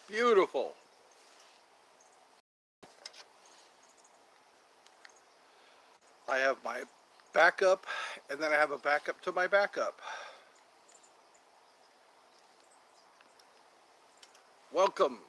Beautiful. I have my backup, and then I have a backup to my backup. Welcome.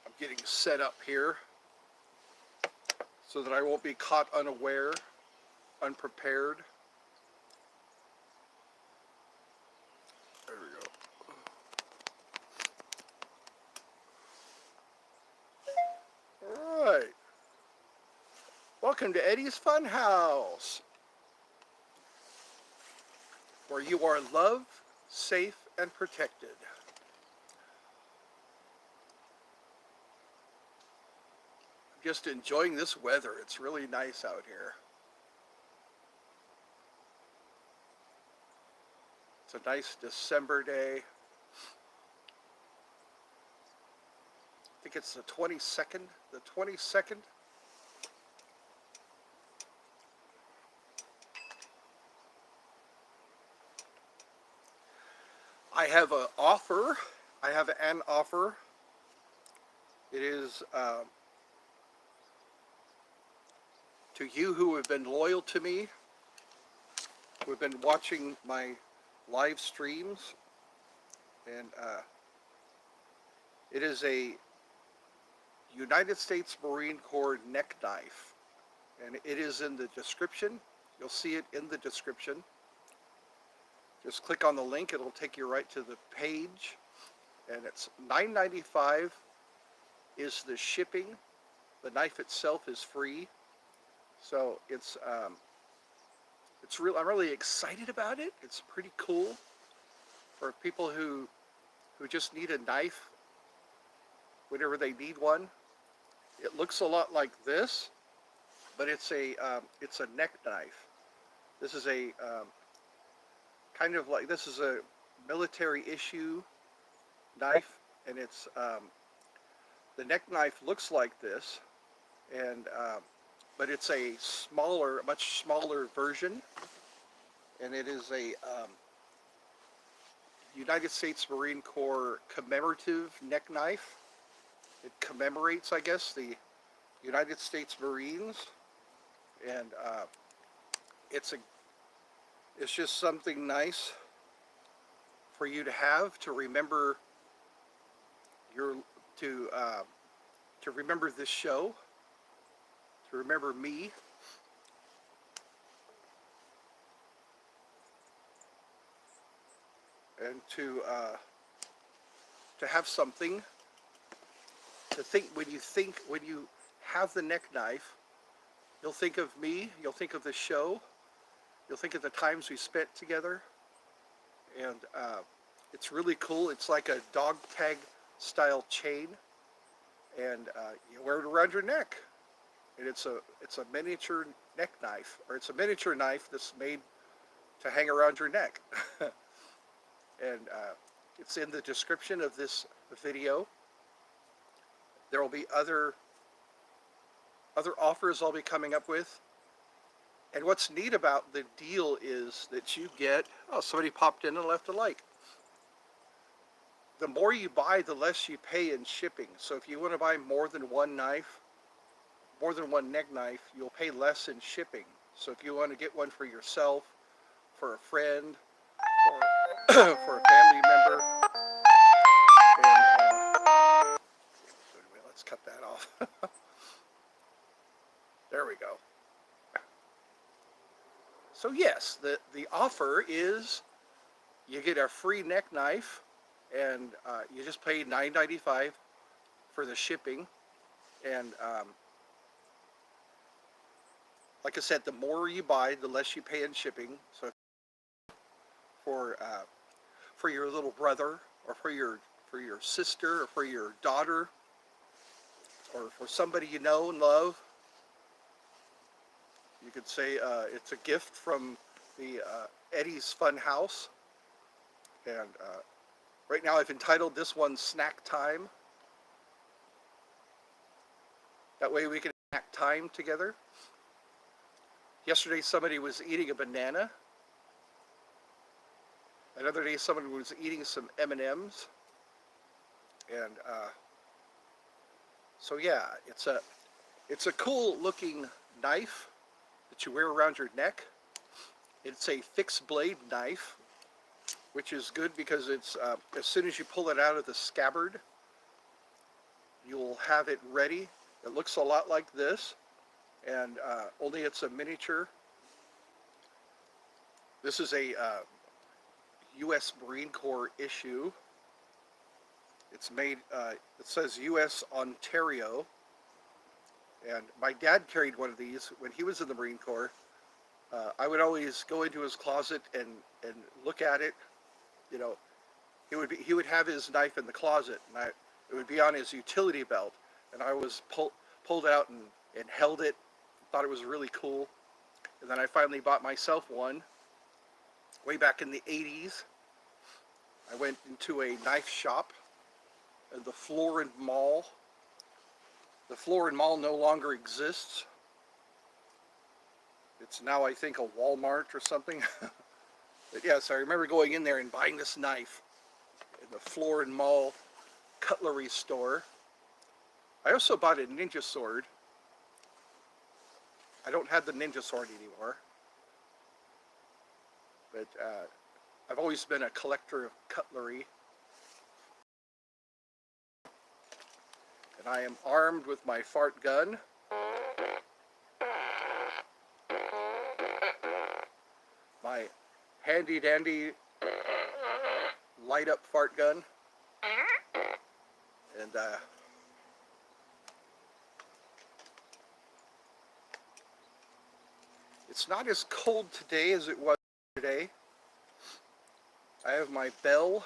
I'm getting set up here so that I won't be caught unaware, unprepared. There we go. All right. Welcome to Eddie's Fun House, where you are loved, safe, and protected. I'm just enjoying this weather. It's really nice out here. It's a nice December day. I think it's the 22nd. The 22nd. I have an offer. I have an offer. It is to you who have been loyal to me, who have been watching my live streams, and it is a United States Marine Corps neck knife, and it is in the description. You'll see it in the description. Just click on the link. It'll take you right to the page, and it's $9.95 is the shipping. The knife itself is free, so it's real. I'm really excited about it. It's pretty cool for people who just need a knife whenever they need one. It looks a lot like this, but it's a neck knife. This is a kind of like, this is a military issue knife, and it's the neck knife looks like this, and but it's a smaller, much smaller version, and it is a United States Marine Corps commemorative neck knife. It commemorates, I guess, the United States Marines, and it's just something nice for you to have to remember your to remember this show, to remember me, and to have something to think when you have the neck knife. You'll think of me. You'll think of the show. You'll think of the times we spent together, and it's really cool. It's like a dog tag style chain, and you wear it around your neck. And it's a miniature neck knife, or it's a miniature knife that's made to hang around your neck. And it's in the description of this video. There will be other offers I'll be coming up with. And what's neat about the deal is that you get, oh, somebody popped in and left a like. The more you buy, the less you pay in shipping. So if you want to buy more than one knife, more than one neck knife, you'll pay less in shipping. So if you want to get one for yourself, for a friend, for, for a family member, and let's cut that off. There we go. So yes, the offer is you get a free neck knife, and you just pay $9.95 for the shipping. And like I said, the more you buy, the less you pay in shipping. So for your little brother, or for your sister, or for your daughter, or for somebody you know and love, you could say it's a gift from the Eddie's Fun House, And right now I've entitled this one Snack Time. That way we can snack time together. Yesterday somebody was eating a banana. Another day somebody was eating some M&Ms. And so yeah, it's a cool looking knife that you wear around your neck. It's a fixed blade knife, which is good because it's as soon as you pull it out of the scabbard, you'll have it ready. It looks a lot like this, and only it's a miniature. This is a U.S. Marine Corps issue. It's made, it says U.S. Ontario, and my dad carried one of these when he was in the Marine Corps. I would always go into his closet and look at it. You know, he would have his knife in the closet, and it would be on his utility belt, and I was pulled out and held it. Thought it was really cool, and then I finally bought myself one. Way back in the 80s, I went into a knife shop at the Florin Mall. The Florin Mall no longer exists. It's now, I think, a Walmart or something. But yes, I remember going in there and buying this knife in the Florin Mall cutlery store. I also bought a ninja sword. I don't have the ninja sword anymore. But I've always been a collector of cutlery. And I am armed with my fart gun. My handy dandy light up fart gun. And it's not as cold today as it was today. I have my bell.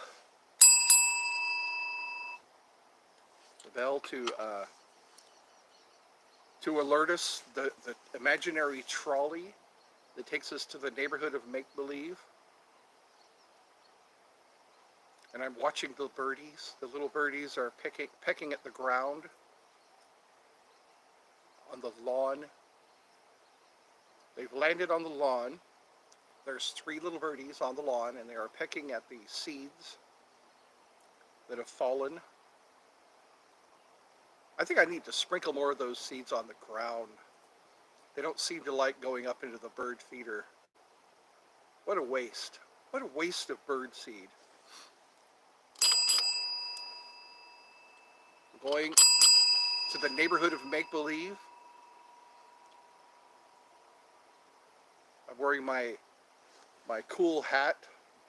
The bell to alert us, the imaginary trolley that takes us to the neighborhood of make-believe. And I'm watching the birdies. The little birdies are pecking at the ground on the lawn. They've landed on the lawn. There's 3 little birdies on the lawn, and they are pecking at the seeds that have fallen. I think I need to sprinkle more of those seeds on the ground. They don't seem to like going up into the bird feeder. What a waste. What a waste of bird seed. I'm going to the neighborhood of make-believe. I'm wearing my cool hat,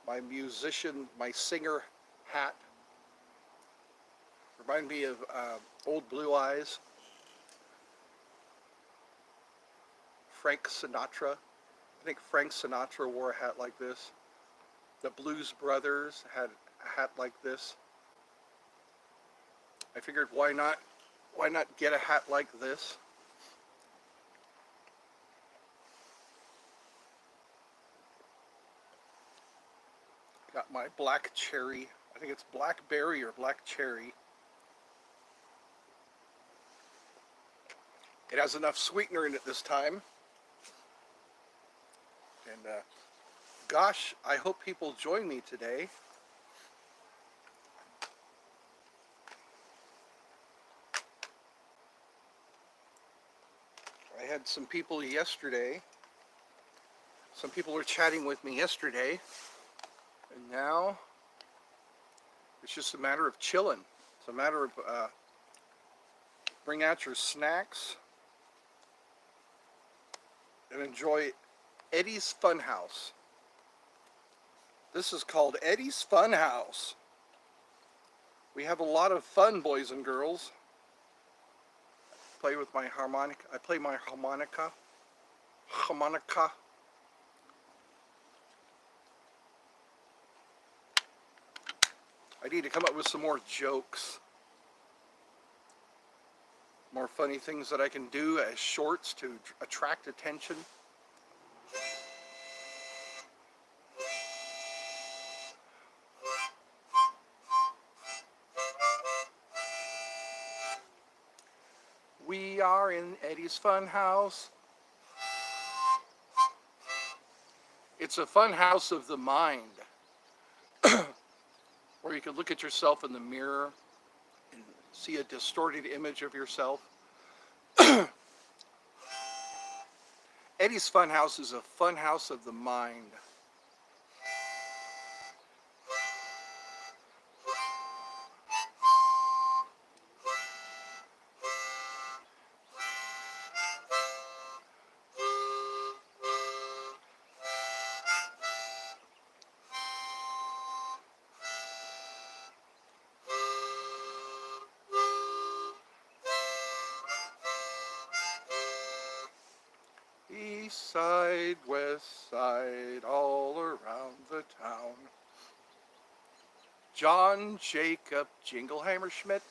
my musician, my singer hat. Remind me of Old Blue Eyes. Frank Sinatra. I think Frank Sinatra wore a hat like this. The Blues Brothers had a hat like this. I figured why not get a hat like this? Got my black cherry. I think it's blackberry or black cherry. It has enough sweetener in it this time. And gosh, I hope people join me today. I had some people yesterday. Some people were chatting with me yesterday. And now it's just a matter of chilling. It's a matter of bring out your snacks and enjoy Eddie's Funhouse. This is called Eddie's Funhouse. We have a lot of fun, boys and girls. Play with my harmonica. I play my harmonica. I need to come up with some more jokes. More funny things that I can do as shorts to attract attention. we are in Eddie's Fun House. It's a fun house of the mind, where you can look at yourself in the mirror and see a distorted image of yourself. Eddie's Fun House is a fun house of the mind. East side, west side, all around the town. John Jacob Jingleheimer Schmidt.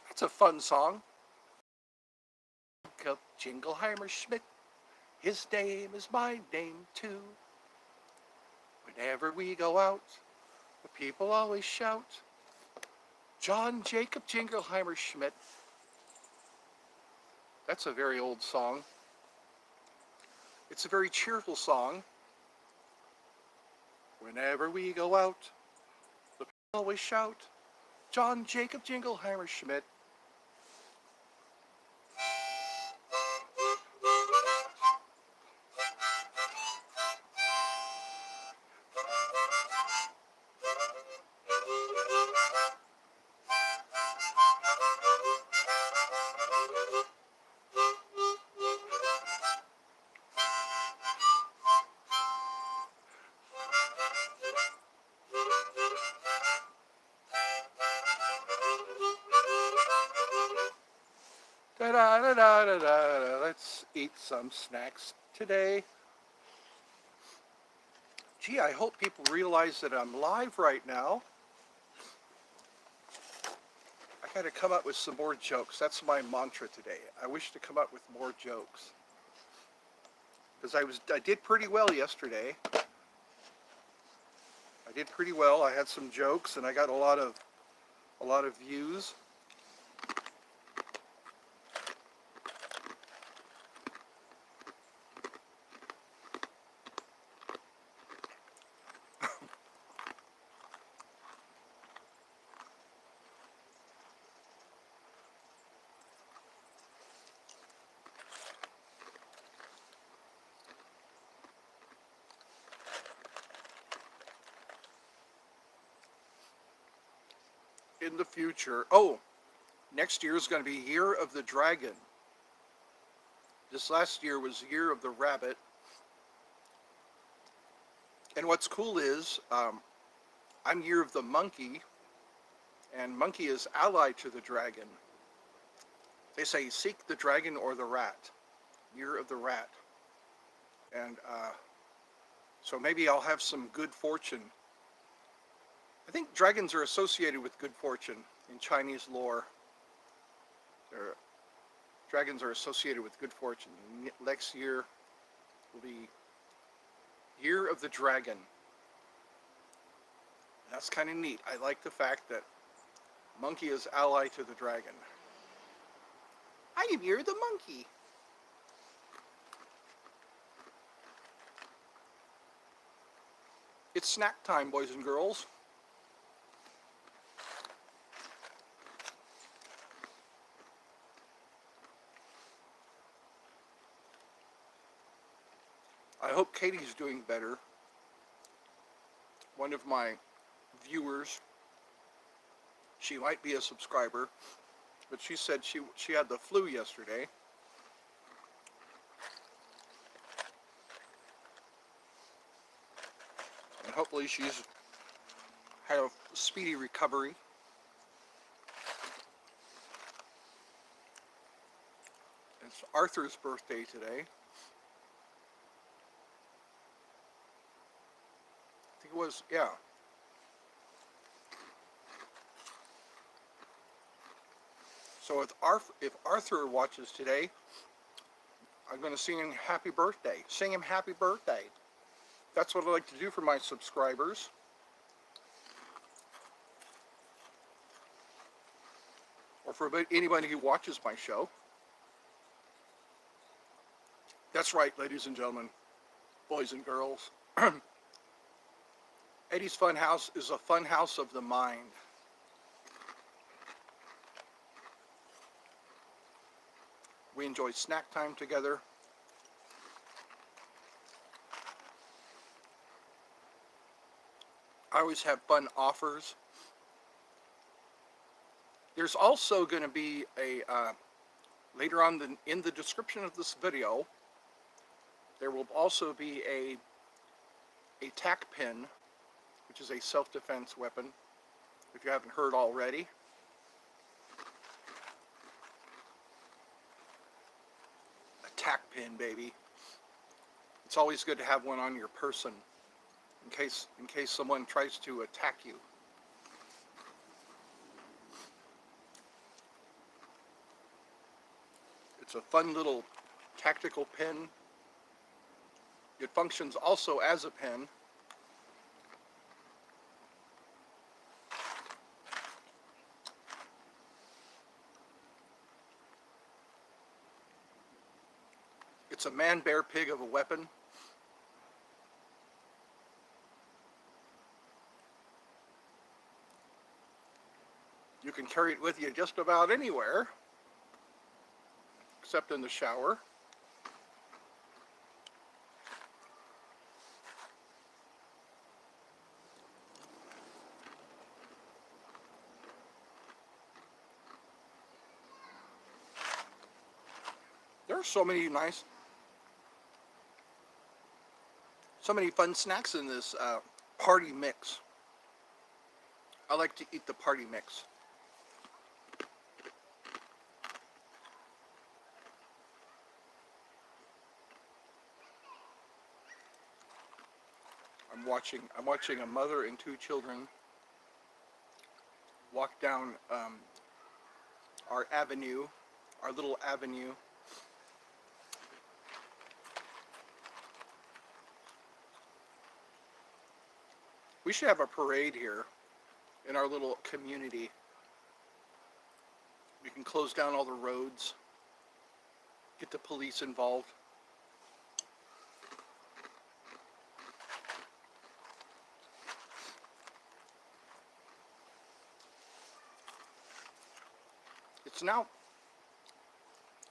That's a fun song. Jacob Jingleheimer Schmidt. His name is my name too. Whenever we go out, the people always shout, John Jacob Jingleheimer Schmidt. That's a very old song. It's a very cheerful song. Whenever we go out, the people always shout, John Jacob Jingleheimer Schmidt. Da da da da da da. Let's eat some snacks today. Gee, I hope people realize that I'm live right now. I got to come up with some more jokes. That's my mantra today. I wish to come up with more jokes. Because I did pretty well yesterday. I did pretty well. I had some jokes and I got a lot of views. In the future. Oh, next year is going to be Year of the Dragon. This last year was Year of the Rabbit. And what's cool is I'm Year of the Monkey, and monkey is allied to the dragon. They say seek the dragon or the rat. Year of the Rat. And so maybe I'll have some good fortune. I think dragons are associated with good fortune in Chinese lore. Dragons are associated with good fortune. Next year will be Year of the Dragon. That's kind of neat. I like the fact that monkey is ally to the dragon. I am Year of the Monkey. It's snack time, boys and girls. I hope Katie's doing better. One of my viewers, she might be a subscriber, but she said she had the flu yesterday. And hopefully she's had a speedy recovery. It's Arthur's birthday today. I think it was, yeah. So if Arthur watches today, I'm going to sing him happy birthday. Sing him happy birthday. That's what I like to do for my subscribers. Or for anybody who watches my show. That's right, ladies and gentlemen, boys and girls. Eddie's Fun House is a fun house of the mind. We enjoy snack time together. I always have fun offers. There's also going to be a, later on in the description of this video, there will also be a tack pin, which is a self-defense weapon, if you haven't heard already. A tack pin, baby. It's always good to have one on your person in case someone tries to attack you. It's a fun little tactical pen. It functions also as a pen. It's a man-bear-pig of a weapon. You can carry it with you just about anywhere, except in the shower. There are so many fun snacks in this party mix. I like to eat the party mix. I'm watching a mother and two children walk down our avenue, our little avenue. We should have a parade here in our little community. We can close down all the roads, get the police involved.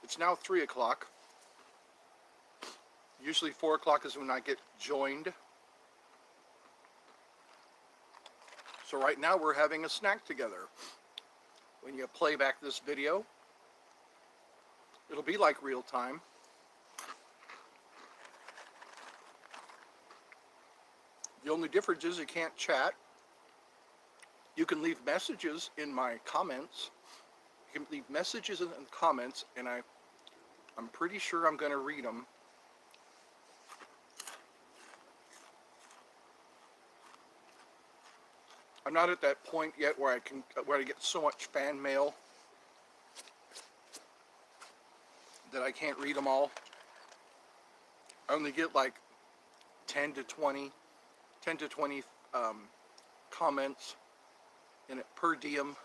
It's now 3 o'clock. Usually 4 o'clock is when I get joined. So right now we're having a snack together. When you play back this video, it'll be like real time. The only difference is you can't chat. You can leave messages in my comments. You can leave messages in the comments, and I'm pretty sure I'm going to read them. I'm not at that point yet where I get so much fan mail that I can't read them all. I only get like 10 to 20 comments in it per diem.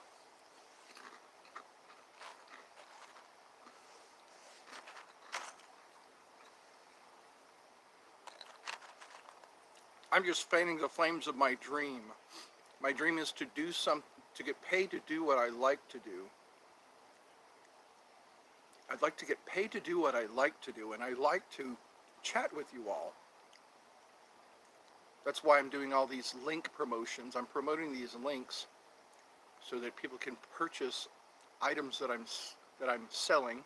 I'm just fanning the flames of my dream. My dream is to get paid to do what I like to do. I'd like to get paid to do what I like to do, and I like to chat with you all. That's why I'm doing all these link promotions. I'm promoting these links so that people can purchase items that I'm selling.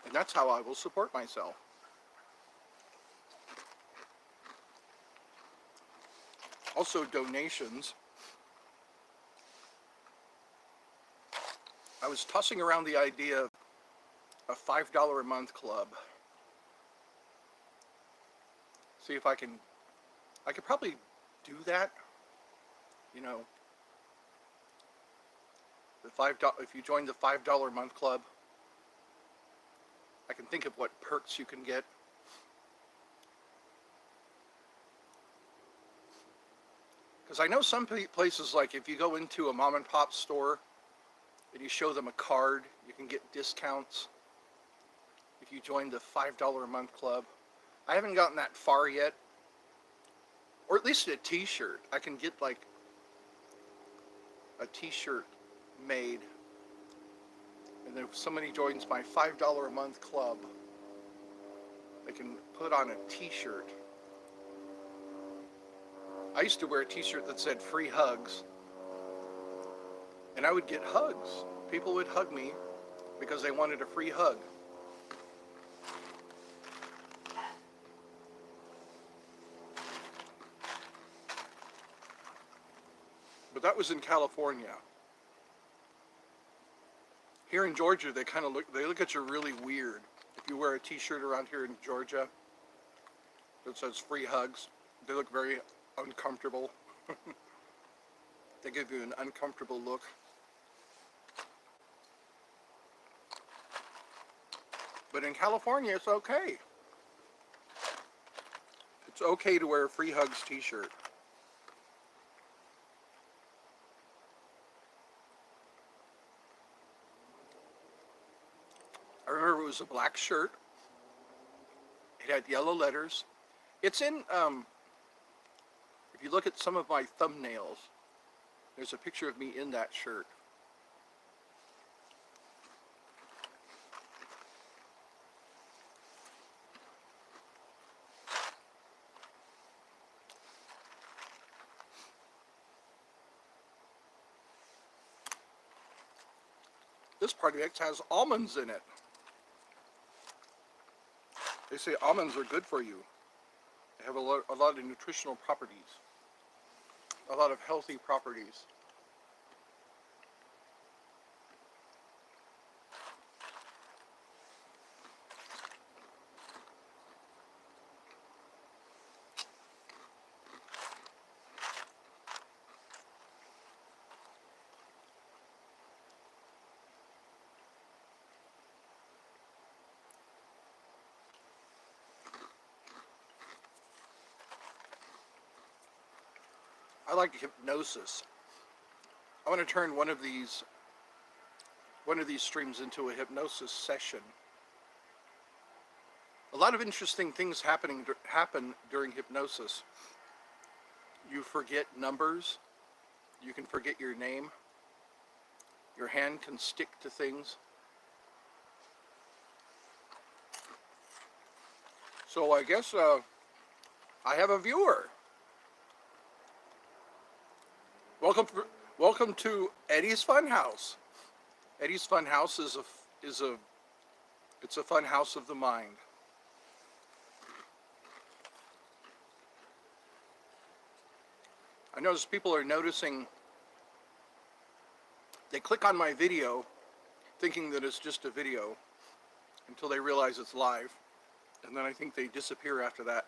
And that's how I will support myself. Also donations. I was tossing around the idea of a $5 a month club. See if I could probably do that. You know, the if you join the $5 a month club, I can think of what perks you can get. Because I know some places, like if you go into a mom and pop store and you show them a card, you can get discounts if you join the $5 a month club. I haven't gotten that far yet. Or at least a t-shirt. I can get like a t-shirt made. And then if somebody joins my $5 a month club, they can put on a t-shirt. I used to wear a t-shirt that said free hugs. And I would get hugs. People would hug me because they wanted a free hug. But that was in California. Here in Georgia, they look at you really weird if you wear a t-shirt around here in Georgia that says free hugs. They look very uncomfortable. They give you an uncomfortable look. But in California, it's okay. It's okay to wear a free hugs t-shirt. I remember it was a black shirt. It had yellow letters. It's in, if you look at some of my thumbnails, there's a picture of me in that shirt. This party mix has almonds in it. They say almonds are good for you. They have a lot of nutritional properties. A lot of healthy properties. I like hypnosis. I want to turn one of these streams into a hypnosis session. A lot of interesting things happen during hypnosis. You forget numbers. You can forget your name. Your hand can stick to things. So I guess I have a viewer. Welcome to Eddie's Funhouse. Eddie's Funhouse is a fun house of the mind. I notice people are noticing, they click on my video thinking that it's just a video until they realize it's live, and then I think they disappear after that.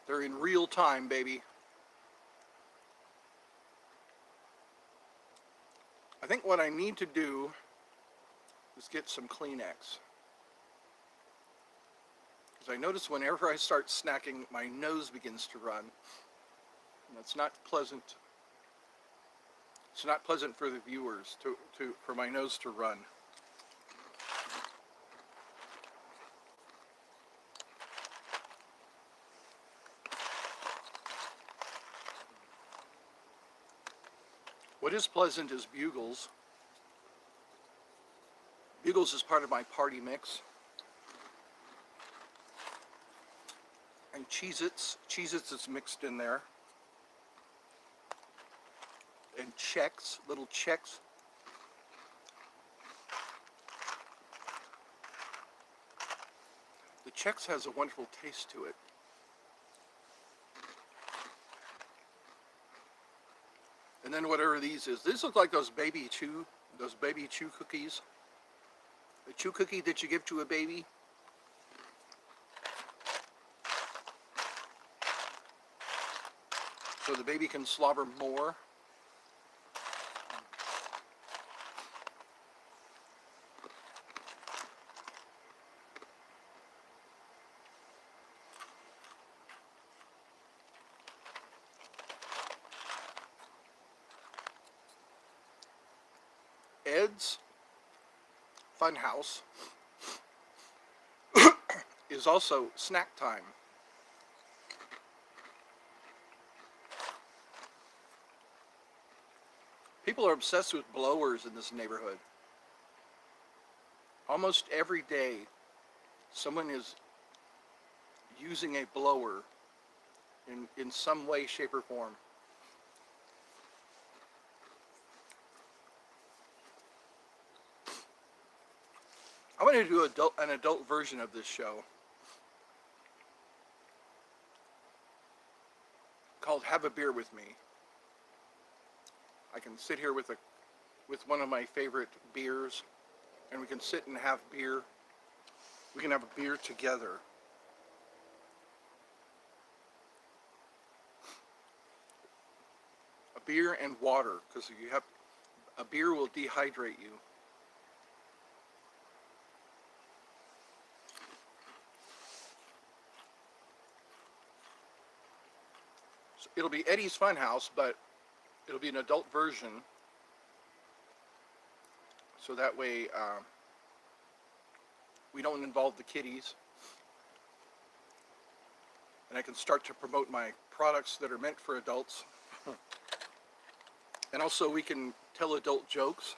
They're in real time, baby. I think what I need to do is get some Kleenex. Because I notice whenever I start snacking, my nose begins to run. And that's not pleasant. It's not pleasant for the viewers for my nose to run. What is pleasant is Bugles. Bugles is part of my party mix. And Cheez-Its. Cheez-Its is mixed in there. And Chex, little Chex. The Chex has a wonderful taste to it. then whatever these is. These look like those baby chew cookies. The chew cookie that you give to a baby. So the baby can slobber more. Ed's Funhouse is also snack time. People are obsessed with blowers in this neighborhood. Almost every day, someone is using a blower in some way, shape, or form. I want to do an adult version of this show called Have a Beer With Me. I can sit here with one of my favorite beers, and we can sit and have beer. We can have a beer together. A beer and water, because a beer will dehydrate you. So it'll be Eddie's Funhouse, but it'll be an adult version. So that way we don't involve the kiddies. And I can start to promote my products that are meant for adults. And also we can tell adult jokes.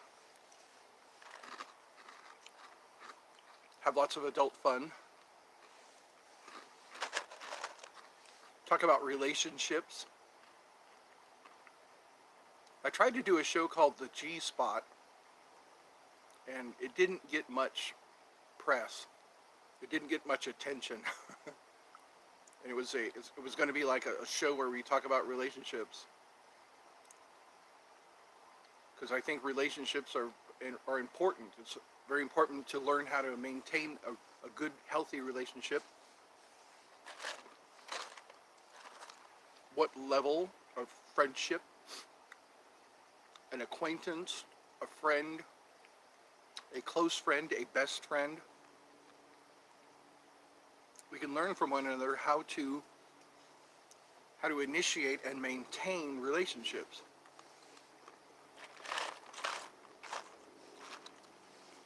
Have lots of adult fun. Talk about relationships. I tried to do a show called The G-Spot, and it didn't get much press. It didn't get much attention. And it was going to be like a show where we talk about relationships, because I think relationships are important. It's very important to learn how to maintain a good, healthy relationship. What level of friendship, an acquaintance, a friend, a close friend, a best friend. We can learn from one another how to initiate and maintain relationships.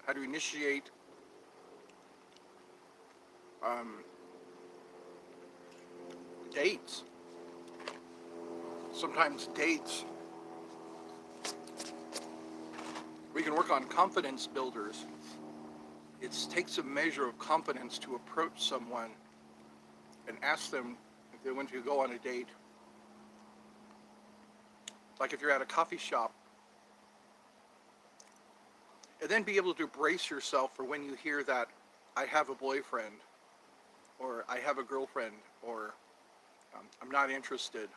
How to initiate dates. Sometimes dates. We can work on confidence builders. It takes a measure of confidence to approach someone and ask them if they want to go on a date. Like if you're at a coffee shop. And then be able to brace yourself for when you hear that, I have a boyfriend, or I have a girlfriend, or I'm not interested.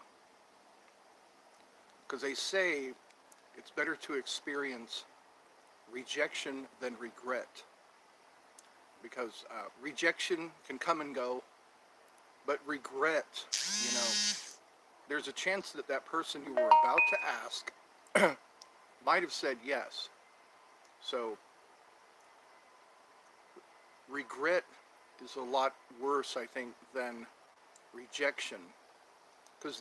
Because they say it's better to experience rejection than regret. Because rejection can come and go, but regret, there's a chance that that person you were about to ask might have said yes. So regret is a lot worse, I think, than rejection. Because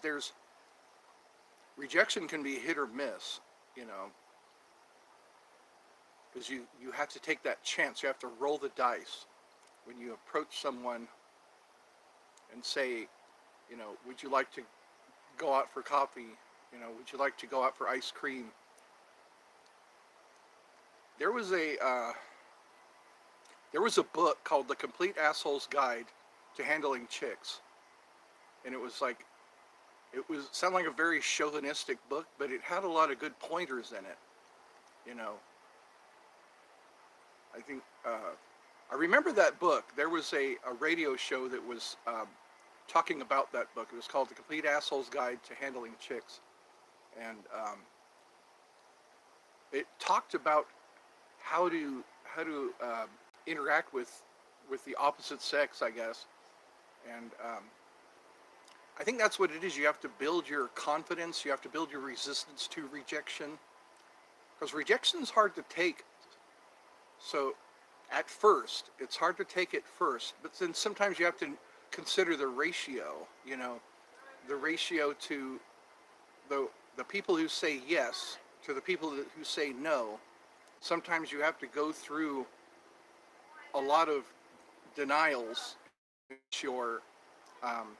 rejection can be hit or miss, because you have to take that chance. You have to roll the dice when you approach someone and say, would you like to go out for coffee? Would you like to go out for ice cream? There was a book called The Complete Asshole's Guide to Handling Chicks, and it sounded like a very chauvinistic book, but it had a lot of good pointers in it. I think I remember that book. There was a radio show that was talking about that book. It was called The Complete Asshole's Guide to Handling Chicks, and it talked about how to interact with the opposite sex, I guess. And I think that's what it is. You have to build your confidence. You have to build your resistance to rejection, because rejection is hard to take. So at first, it's hard to take it first, but then sometimes you have to consider the ratio. The ratio to the people who say yes to the people who say no. Sometimes you have to go through a lot of denials your um,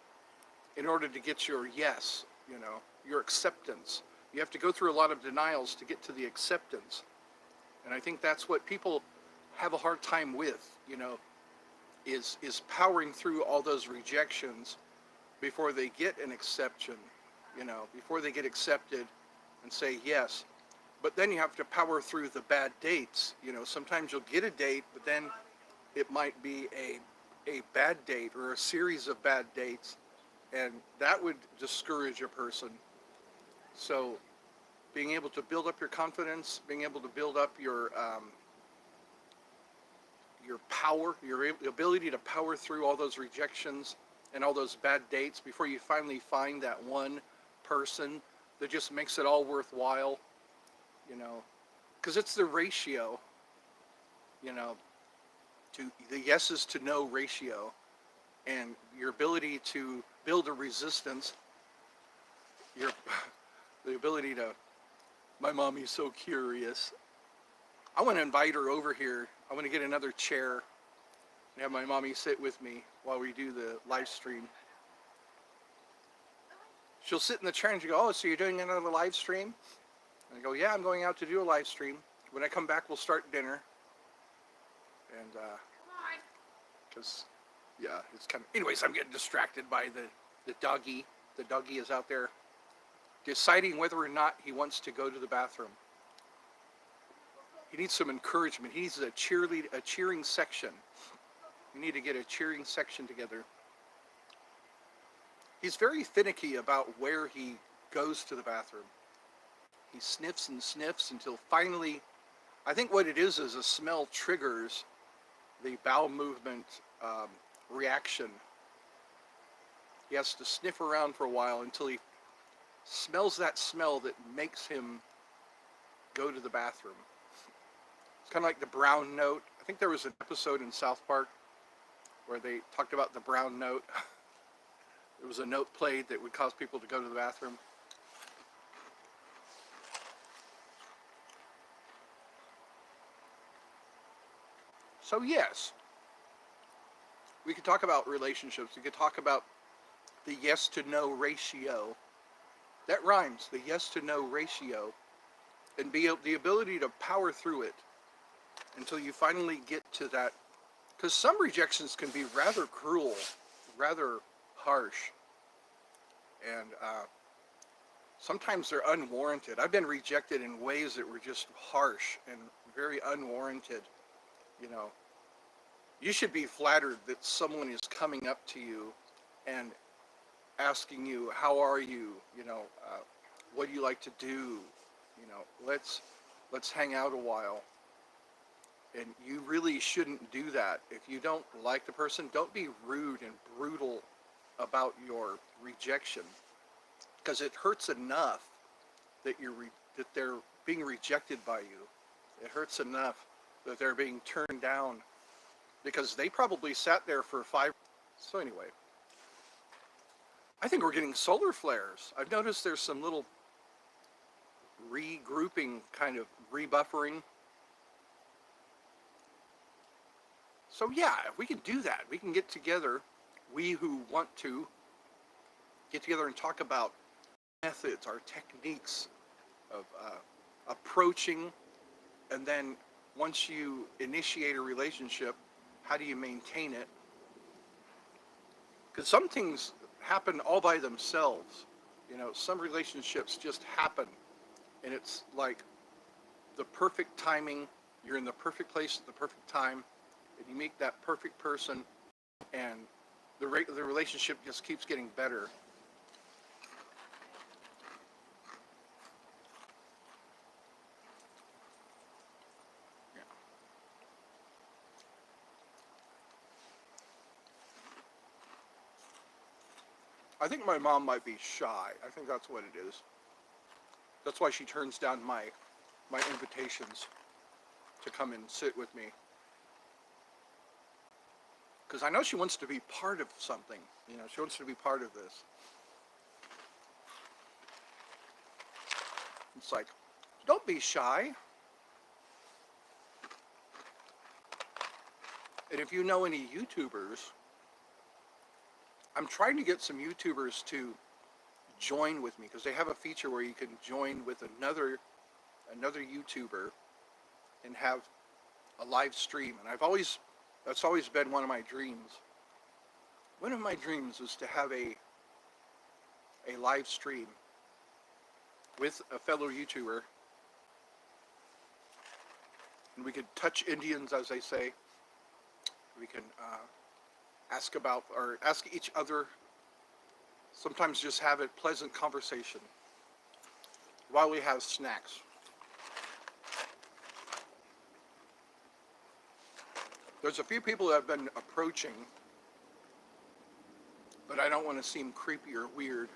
in order to get your yes, your acceptance. You have to go through a lot of denials to get to the acceptance. And I think that's what people have a hard time with, is powering through all those rejections before they get an exception, before they get accepted and say yes. But then you have to power through the bad dates. Sometimes you'll get a date, but then it might be a bad date or a series of bad dates, and that would discourage a person. So being able to build up your confidence, being able to build up your power, your ability to power through all those rejections and all those bad dates before you finally find that one person that just makes it all worthwhile, because it's the ratio, to the yeses to no ratio, and your ability to build a resistance, your the ability to. My mommy's so curious. I want to invite her over here. I want to get another chair and have my mommy sit with me while we do the live stream. She'll sit in the chair and she'll go, "Oh, so you're doing another live stream?" And I go, "Yeah, I'm going out to do a live stream. When I come back, we'll start dinner." And, because, yeah, it's kind of, anyways, I'm getting distracted by the doggy. The doggy is out there deciding whether or not he wants to go to the bathroom. He needs some encouragement. He needs a cheering section. We need to get a cheering section together. He's very finicky about where he goes to the bathroom. He sniffs and sniffs until finally, I think what it is a smell triggers the bowel movement reaction. He has to sniff around for a while until he smells that smell that makes him go to the bathroom. It's kind of like the brown note. I think there was an episode in South Park where they talked about the brown note. There was a note played that would cause people to go to the bathroom. So yes, we could talk about relationships. We could talk about the yes to no ratio. That rhymes, the yes to no ratio. And the ability to power through it until you finally get to that. Because some rejections can be rather cruel, rather harsh. And sometimes they're unwarranted. I've been rejected in ways that were just harsh and very unwarranted. You should be flattered that someone is coming up to you and asking you, "How are you? What do you like to do? Let's hang out a while." And you really shouldn't do that. If you don't like the person, don't be rude and brutal about your rejection, because it hurts enough that that they're being rejected by you. It hurts enough that they're being turned down because they probably sat there for 5. So anyway, I think we're getting solar flares. I've noticed there's some little regrouping, kind of rebuffering. So yeah, if we can do that, we can get together, we who want to get together and talk about methods, our techniques of approaching, and then once you initiate a relationship, how do you maintain it? Because some things happen all by themselves. Some relationships just happen, and it's like the perfect timing. You're in the perfect place at the perfect time, and you meet that perfect person, and the relationship just keeps getting better. I think my mom might be shy. I think that's what it is. That's why she turns down my invitations to come and sit with me. Because I know she wants to be part of something. You know, she wants to be part of this. It's like, don't be shy. And if you know any YouTubers, I'm trying to get some YouTubers to join with me because they have a feature where you can join with another YouTuber and have a live stream. And that's always been one of my dreams. One of my dreams is to have a live stream with a fellow YouTuber, and we could touch Indians, as they say. We can ask each other. Sometimes just have a pleasant conversation while we have snacks. There's a few people that have been approaching, but I don't want to seem creepy or weird.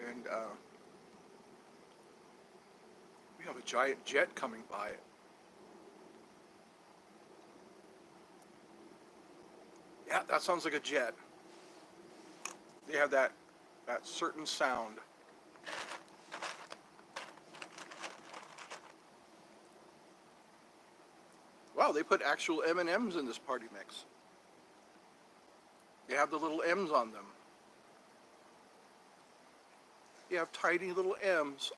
And we have a giant jet coming by. Yeah, that sounds like a jet. They have that certain sound. Wow, they put actual M&Ms in this party mix. They have the little M's on them. You have tiny little M's.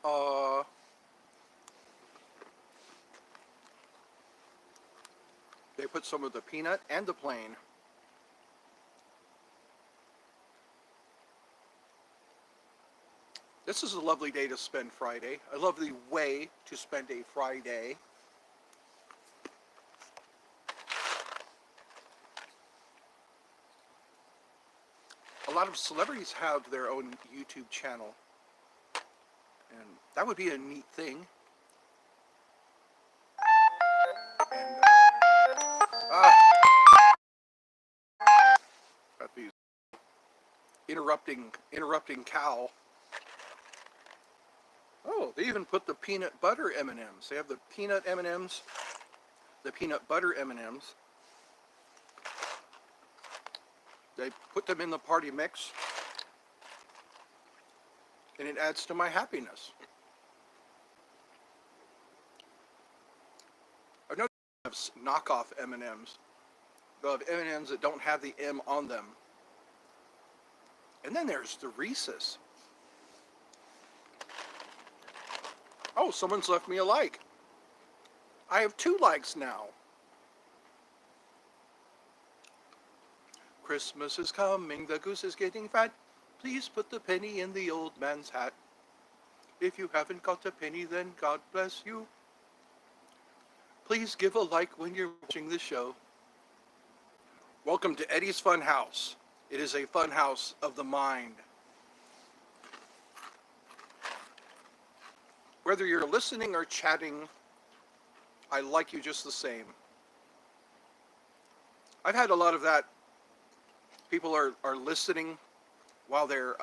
They put some of the peanut and the plain. This is a lovely day to spend Friday. A lovely way to spend a Friday. A lot of celebrities have their own YouTube channel, and that would be a neat thing. And got these interrupting cow. Oh, they even put the peanut butter M&Ms. They have the peanut M&Ms, the peanut butter M&Ms. They put them in the party mix, and it adds to my happiness. I know they have knockoff M&Ms. They'll have M&Ms that don't have the M on them. And then there's the Reese's. Oh, someone's left me a like. I have 2 likes now. Christmas is coming, the goose is getting fat. Please put the penny in the old man's hat. If you haven't got a penny, then God bless you. Please give a like when you're watching the show. Welcome to Eddie's Fun House. It is a fun house of the mind. Whether you're listening or chatting, I like you just the same. I've had a lot of that. People are listening while they're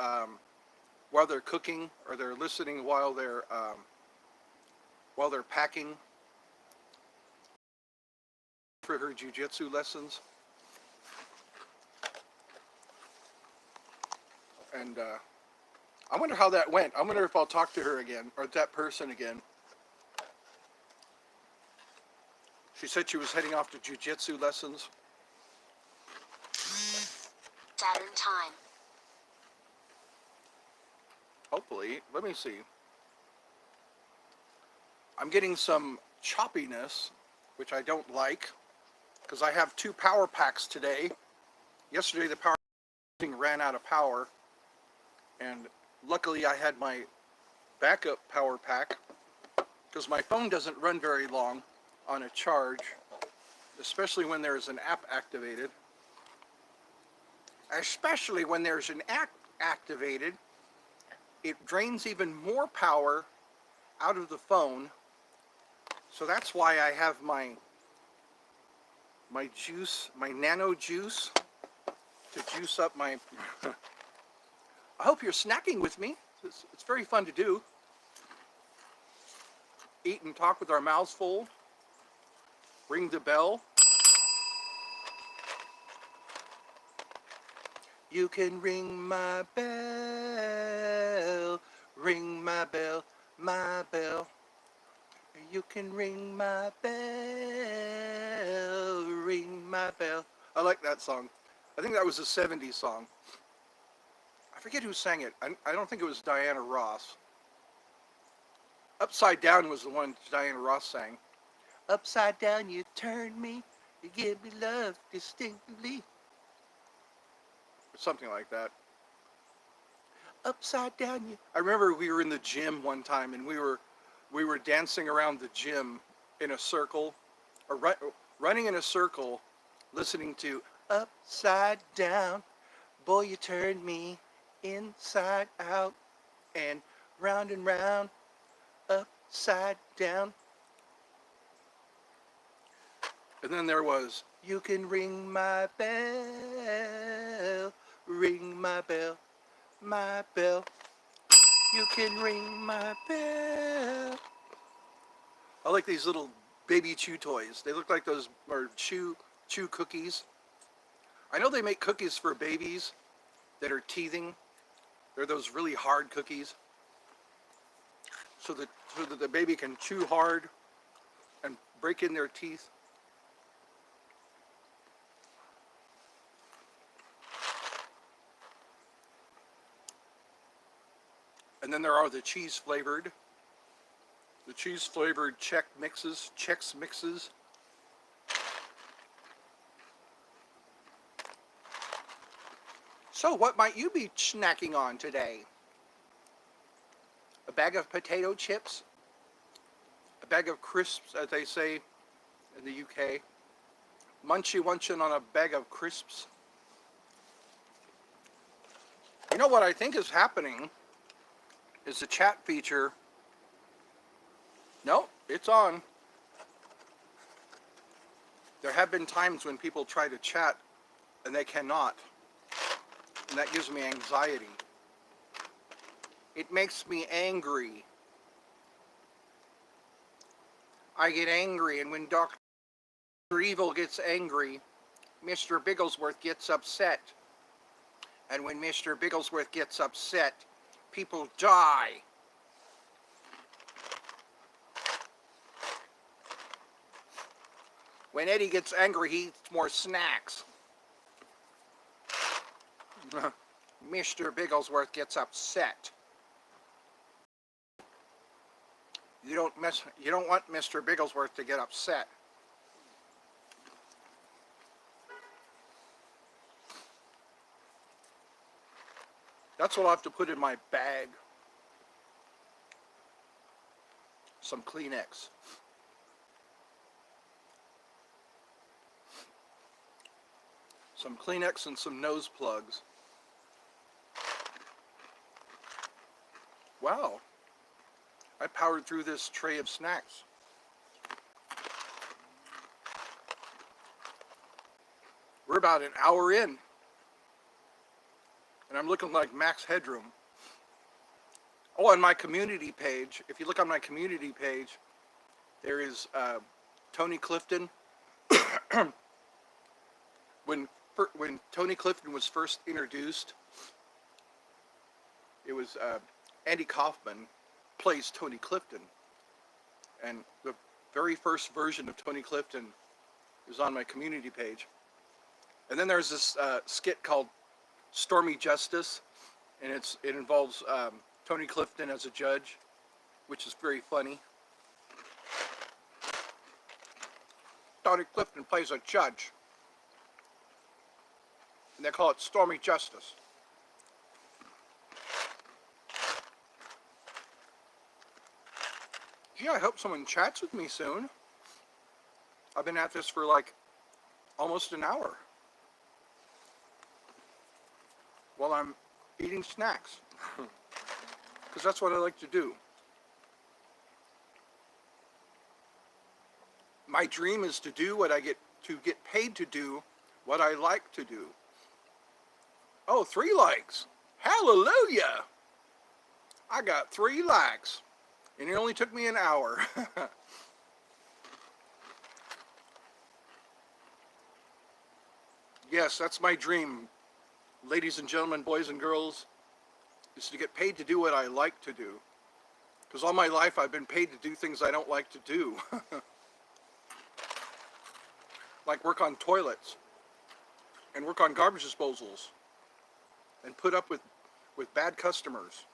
cooking, or they're listening while they're packing for her jiu-jitsu lessons. And I wonder how that went. I wonder if I'll talk to her again, or that person again. She said she was heading off to jiu-jitsu lessons. Saturn time. Hopefully. Let me see. I'm getting some choppiness, which I don't like, because I have 2 power packs today. Yesterday the power ran out of power, and luckily I had my backup power pack, because my phone doesn't run very long on a charge, especially when there's an app activated. Especially when there's an app activated, it drains even more power out of the phone. So that's why I have my my juice, my nano juice to juice up my... I hope you're snacking with me. It's very fun to do. Eat and talk with our mouths full. Ring the bell. You can ring my bell. Ring my bell, my bell. You can ring my bell. Ring my bell. I like that song. I think that was a 70s song. I forget who sang it. I don't think it was Diana Ross. Upside Down was the one Diana Ross sang. Upside down you turn me, you give me love distinctively. Or something like that. Upside down you... I remember we were in the gym one time and we were dancing around the gym in a circle, or running in a circle, listening to Upside Down. Boy, you turned me inside out and round, upside down. And then there was, you can ring my bell, ring my bell, my bell. You can ring my bell. I like these little baby chew toys. They look like those are chew cookies. I know they make cookies for babies that are teething. They're those really hard cookies, so that the baby can chew hard and break in their teeth. And then there are the cheese flavored Chex mixes. So what might you be snacking on today? A bag of potato chips? A bag of crisps, as they say in the UK? Munchin on a bag of crisps? You know what I think is happening is the chat feature. No, it's on. There have been times when people try to chat and they cannot. And that gives me anxiety. It makes me angry. I get angry, and when Dr. Evil gets angry, Mr. Bigglesworth gets upset. And when Mr. Bigglesworth gets upset, people die. When Eddie gets angry, he eats more snacks. Mr. Bigglesworth gets upset. You don't want Mr. Bigglesworth to get upset. That's what I'll have to put in my bag. Some Kleenex. Some Kleenex and some nose plugs. Wow. I powered through this tray of snacks. We're about an hour in. And I'm looking like Max Headroom. Oh, on my community page, if you look on my community page, there is Tony Clifton. When Tony Clifton was first introduced, it was Andy Kaufman plays Tony Clifton, and the very first version of Tony Clifton is on my community page. And then there's this skit called Stormy Justice, and it involves Tony Clifton as a judge, which is very funny. Tony Clifton plays a judge, and they call it Stormy Justice. Gee, I hope someone chats with me soon. I've been at this for like almost an hour while I'm eating snacks, because that's what I like to do. My dream is to do what I get to get paid to do what I like to do. Oh, 3 likes. Hallelujah. I got 3 likes. And it only took me an hour. Yes, that's my dream, ladies and gentlemen, boys and girls, is to get paid to do what I like to do. Because all my life I've been paid to do things I don't like to do. Like work on toilets and work on garbage disposals and put up with bad customers.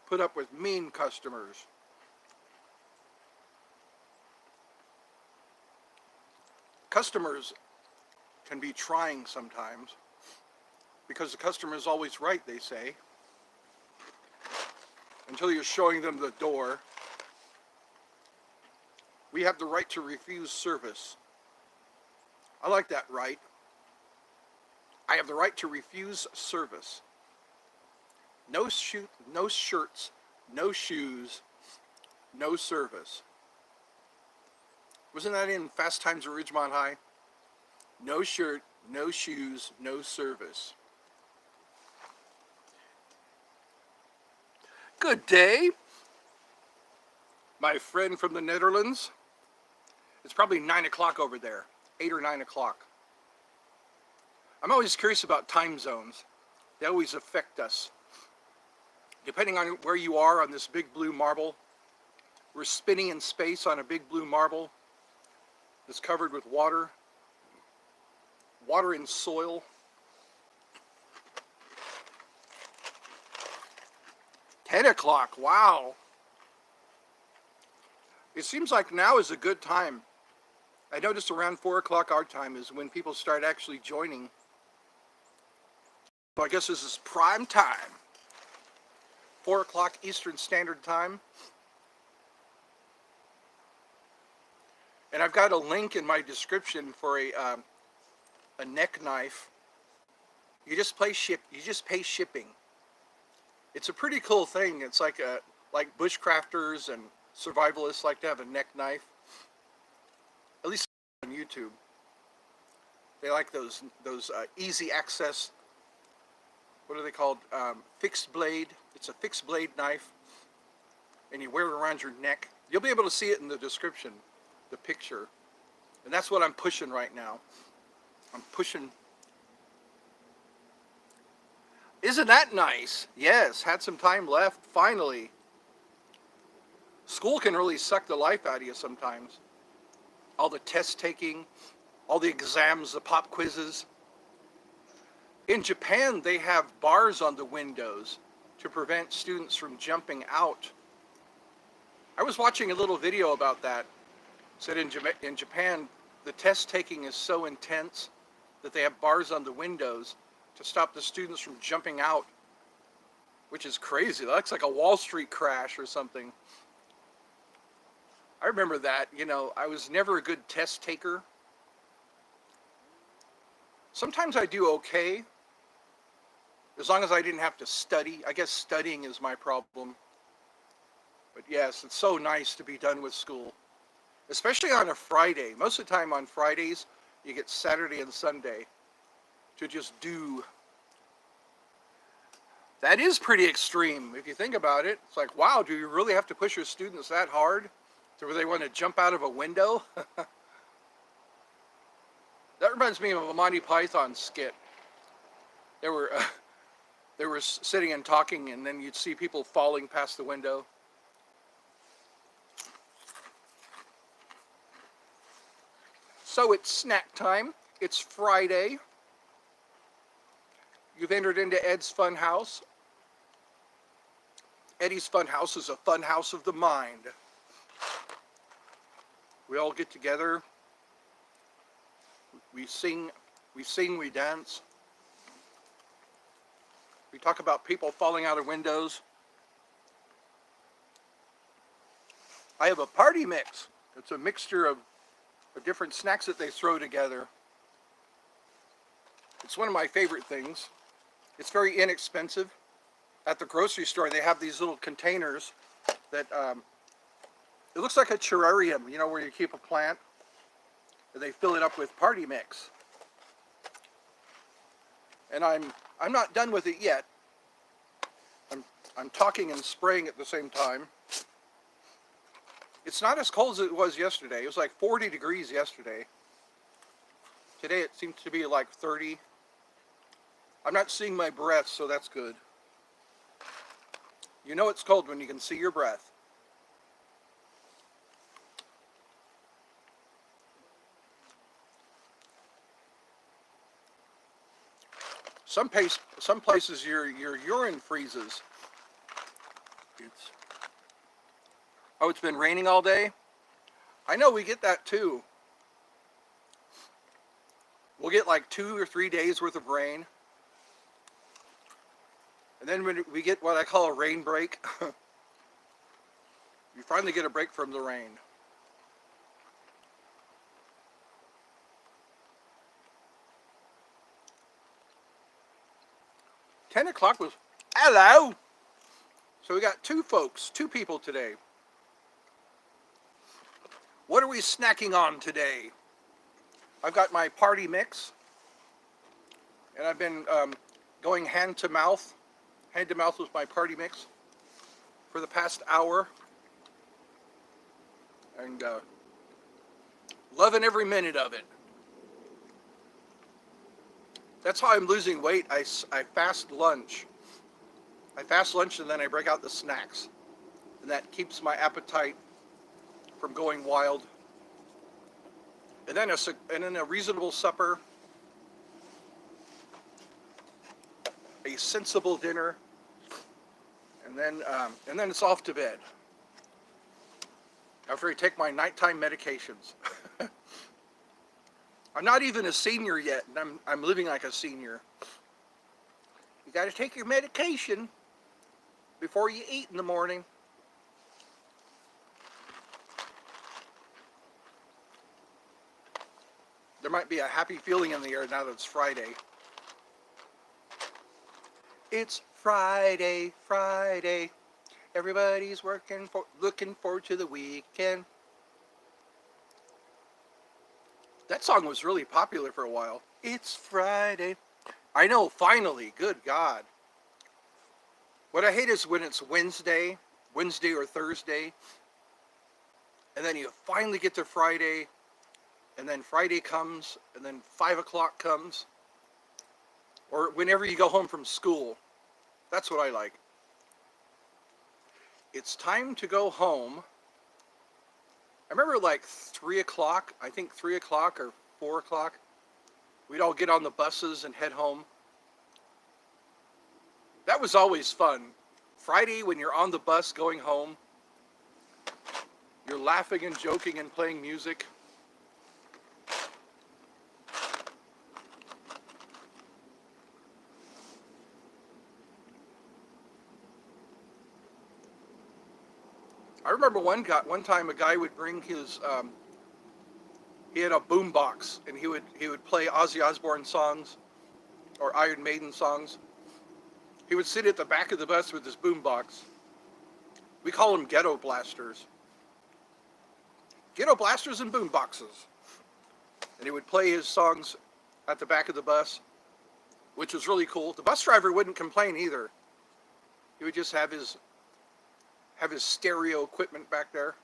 Put up with mean customers. Customers can be trying sometimes because the customer is always right, they say, until you're showing them the door. We have the right to refuse service. I like that right. I have the right to refuse service. No shirts, no shoes, no service. Wasn't that in Fast Times at Ridgemont High? No shirt, no shoes, no service. Good day, my friend from the Netherlands. It's probably 9 o'clock over there, 8 or 9 o'clock. I'm always curious about time zones. They always affect us. Depending on where you are on this big blue marble, we're spinning in space on a big blue marble that's covered with water and soil. "10 o'clock, wow. It seems like now is a good time. I noticed around 4 o'clock our time is when people start actually joining. So I guess this is prime time. 4 o'clock Eastern Standard Time. And I've got a link in my description for a neck knife. You just pay shipping. It's a pretty cool thing. It's like bushcrafters and survivalists like to have a neck knife. At least on YouTube. They like those easy access. What are they called? Fixed blade. It's a fixed blade knife, and you wear it around your neck. You'll be able to see it in the description, the picture. And that's what I'm pushing right now. I'm pushing. Isn't that nice? Yes, had some time left, finally. School can really suck the life out of you sometimes. All the test taking, all the exams, the pop quizzes. In Japan, they have bars on the windows to prevent students from jumping out. I was watching a little video about that. It said in Japan, the test taking is so intense that they have bars on the windows to stop the students from jumping out, which is crazy. That looks like a Wall Street crash or something. I remember that. You know, I was never a good test taker. Sometimes I do okay, as long as I didn't have to study. I guess studying is my problem. But yes, it's so nice to be done with school, especially on a Friday. Most of the time on Fridays, you get Saturday and Sunday to just do. That is pretty extreme if you think about it. It's like, wow, do you really have to push your students that hard to where they want to jump out of a window? That reminds me of a Monty Python skit. They were sitting and talking, and then you'd see people falling past the window. So it's snack time. It's Friday. You've entered into Ed's Fun House. Eddie's Fun House is a fun house of the mind. We all get together. We sing, we dance. We talk about people falling out of windows. I have a party mix. It's a mixture of the different snacks that they throw together. It's one of my favorite things. It's very inexpensive. At the grocery store, they have these little containers that It looks like a terrarium, you know, where you keep a plant and they fill it up with party mix. And I'm not done with it yet. I'm talking and spraying at the same time. It's not as cold as it was yesterday. It was like 40 degrees yesterday. Today it seems to be like 30. I'm not seeing my breath, so that's good. You know it's cold when you can see your breath. Some places your urine freezes. It's been raining all day? I know we get that too. We'll get like 2 or 3 days worth of rain. And then when we get what I call a rain break, you finally get a break from the rain. $10 was, hello! So we got two people today. What are we snacking on today? I've got my party mix, and I've been going hand to mouth with my party mix for the past hour, and loving every minute of it. That's how I'm losing weight. I fast lunch. I fast lunch and then I break out the snacks, and that keeps my appetite from going wild. And then a reasonable supper, a sensible dinner, and then it's off to bed. After I take my nighttime medications. I'm not even a senior yet, and I'm living like a senior. You got to take your medication before you eat in the morning. There might be a happy feeling in the air now that it's Friday. It's Friday, Friday. Everybody's looking forward to the weekend. That song was really popular for a while. It's Friday. I know, finally. Good God. What I hate is when it's Wednesday or Thursday, and then you finally get to Friday, and then Friday comes, and then 5 o'clock comes, or whenever you go home from school. That's what I like. It's time to go home. I remember like 3 o'clock, I think 3 o'clock or 4 o'clock, we'd all get on the buses and head home. That was always fun. Friday, when you're on the bus going home, you're laughing and joking and playing music. I remember one time a guy would bring his, he had a boom box, and he would play Ozzy Osbourne songs or Iron Maiden songs. He would sit at the back of the bus with his boom box. We call them ghetto blasters. Ghetto blasters and boom boxes. And he would play his songs at the back of the bus, which was really cool. The bus driver wouldn't complain either. He would just have his stereo equipment back there.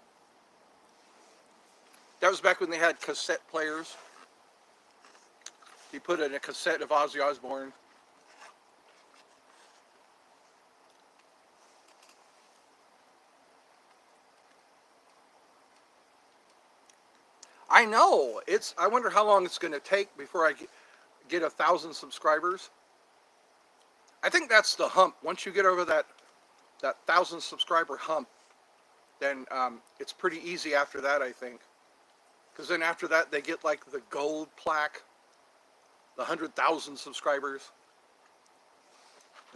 That was back when they had cassette players. He put in a cassette of Ozzy Osbourne. I know. I wonder how long it's going to take before I get 1,000 subscribers. I think that's the hump. Once you get over that 1,000 subscriber hump, then it's pretty easy after that, I think. Because then after that, they get like the gold plaque, the 100,000 subscribers.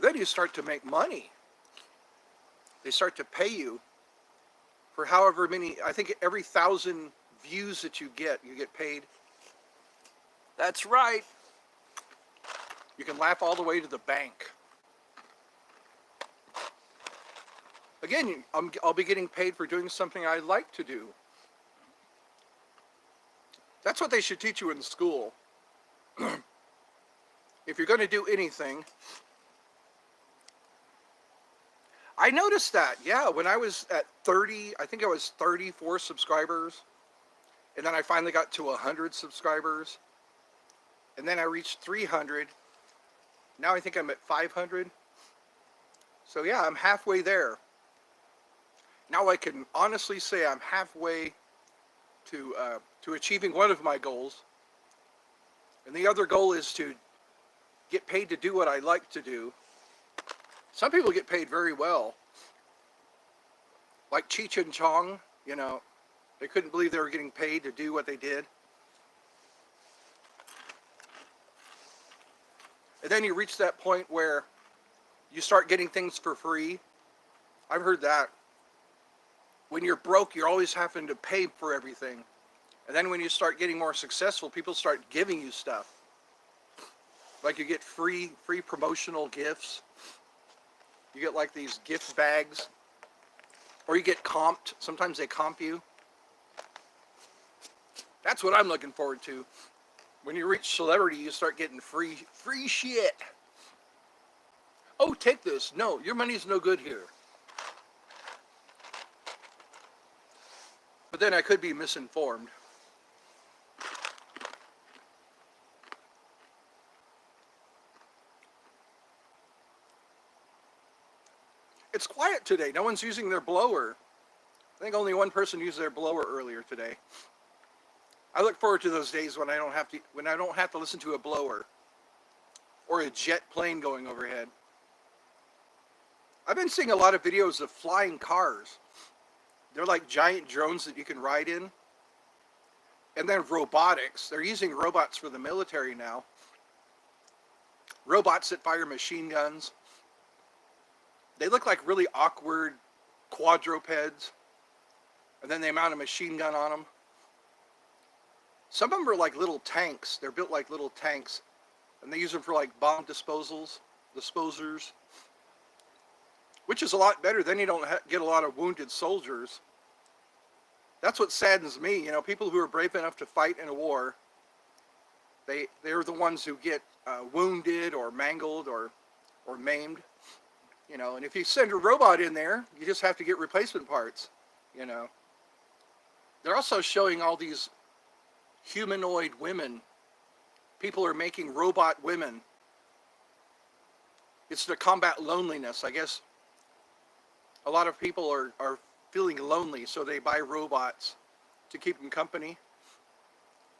Then you start to make money. They start to pay you for however many, I think every 1,000 views that you get paid. That's right. You can laugh all the way to the bank. Again, I'll be getting paid for doing something I like to do. That's what they should teach you in school. If you're going to do anything, I noticed that, yeah, when I was at 30, I think I was 34 subscribers, and then I finally got to 100 subscribers, and then I reached 300. Now I think I'm at 500. So yeah, I'm halfway there. Now I can honestly say I'm halfway to achieving one of my goals, and the other goal is to get paid to do what I like to do. Some people get paid very well, like Cheech and Chong. You know, they couldn't believe they were getting paid to do what they did. And then you reach that point where you start getting things for free. I've heard that. When you're broke, you're always having to pay for everything. And then when you start getting more successful, people start giving you stuff. Like you get free promotional gifts. You get like these gift bags. Or you get comped. Sometimes they comp you. That's what I'm looking forward to. When you reach celebrity, you start getting free shit. Oh, take this. No, your money's no good here. But then I could be misinformed. It's quiet today. No one's using their blower. I think only one person used their blower earlier today. I look forward to those days when I don't have to listen to a blower or a jet plane going overhead. I've been seeing a lot of videos of flying cars. They're like giant drones that you can ride in. And then robotics. They're using robots for the military now. Robots that fire machine guns. They look like really awkward quadrupeds. And then they mount a machine gun on them. Some of them are like little tanks. They're built like little tanks. And they use them for like bomb disposers. Which is a lot better. Then you don't get a lot of wounded soldiers. That's what saddens me. You know, people who are brave enough to fight in a war, they're the ones who get wounded or mangled or maimed. You know, and if you send a robot in there, you just have to get replacement parts. You know. They're also showing all these humanoid women. People are making robot women. It's to combat loneliness. I guess a lot of people are feeling lonely, so they buy robots to keep them company.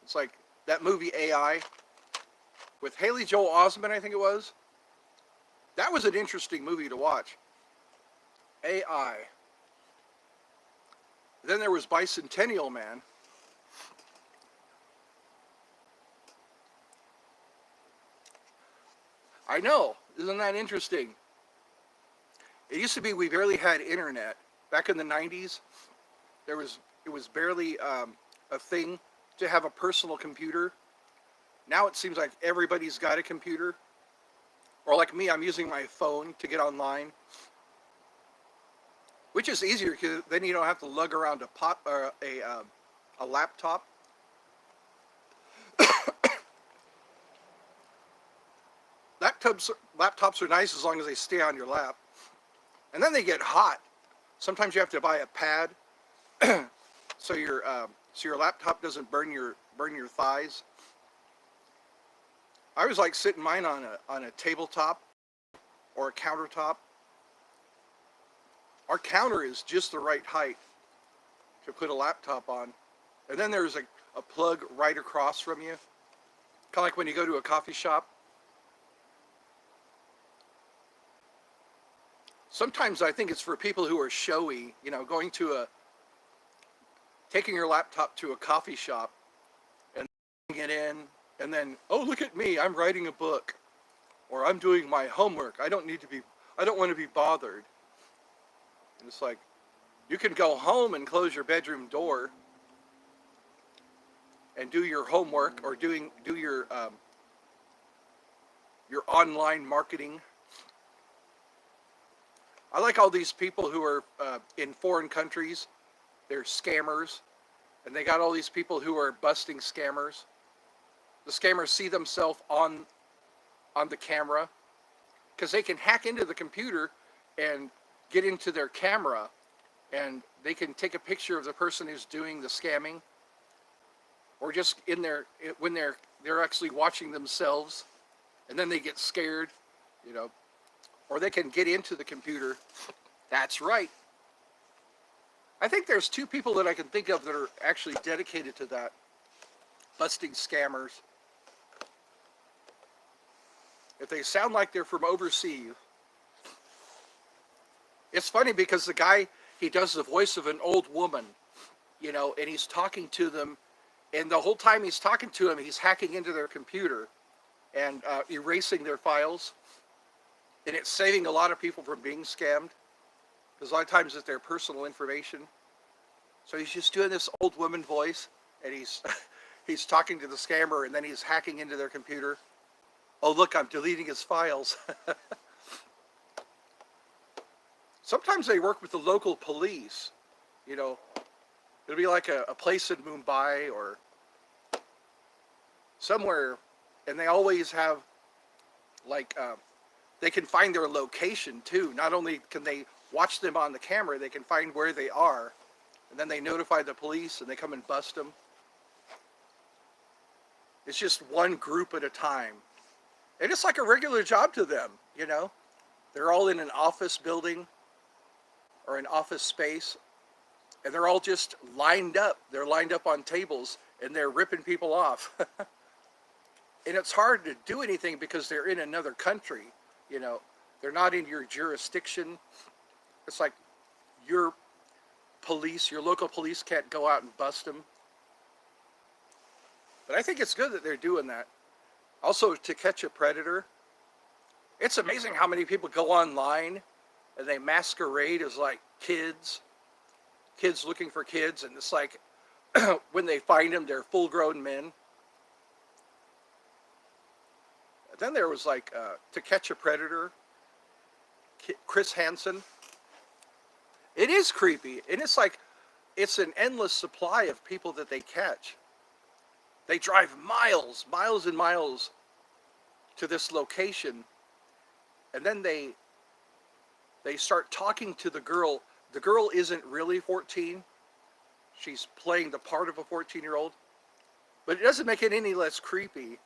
It's like that movie AI with Haley Joel Osment, I think it was. That was an interesting movie to watch. AI. Then there was Bicentennial Man. I know. Isn't that interesting? It used to be we barely had internet. Back in the 90s, it was barely a thing to have a personal computer. Now it seems like everybody's got a computer. Or like me, I'm using my phone to get online. Which is easier because then you don't have to lug around a laptop. Laptops are nice as long as they stay on your lap. And then they get hot. Sometimes you have to buy a pad so your laptop doesn't burn your thighs. I always like sitting mine on a tabletop or a countertop. Our counter is just the right height to put a laptop on. And then there's a plug right across from you. Kind of like when you go to a coffee shop. Sometimes I think it's for people who are showy, you know, taking your laptop to a coffee shop and get in and then, oh, look at me, I'm writing a book or I'm doing my homework. I don't want to be bothered. And it's like, you can go home and close your bedroom door and do your homework or do your online marketing. I like all these people who are in foreign countries. They're scammers, and they got all these people who are busting scammers. The scammers see themselves on the camera because they can hack into the computer and get into their camera, and they can take a picture of the person who's doing the scamming, or just in their when they're actually watching themselves, and then they get scared, you know, or they can get into the computer. That's right. I think there's two people that I can think of that are actually dedicated to that, busting scammers. If they sound like they're from overseas, it's funny because the guy, he does the voice of an old woman, you know, and he's talking to them, and the whole time he's talking to them, he's hacking into their computer and erasing their files, and it's saving a lot of people from being scammed, because a lot of times it's their personal information. So he's just doing this old woman voice, and he's he's talking to the scammer, and then he's hacking into their computer. Oh, look, I'm deleting his files. Sometimes they work with the local police. You know, it'll be like a place in Mumbai or somewhere, and they always have, like, they can find their location too. Not only can they watch them on the camera, they can find where they are, and then they notify the police, and they come and bust them. It's just one group at a time. And it's like a regular job to them, you know. They're all in an office building or an office space, and they're all just lined up. They're lined up on tables, and they're ripping people off. And it's hard to do anything because they're in another country, you know. They're not in your jurisdiction. It's like your police, your local police can't go out and bust them. But I think it's good that they're doing that. Also, To Catch a Predator. It's amazing how many people go online and they masquerade as like kids looking for kids, and it's like when they find them, they're full-grown men. And then there was like To Catch a Predator, Chris Hansen. It is creepy, and it's like it's an endless supply of people that they catch. They drive miles and miles to this location, and then they start talking to the girl. The girl isn't really 14. She's playing the part of a 14-year-old, but it doesn't make it any less creepy.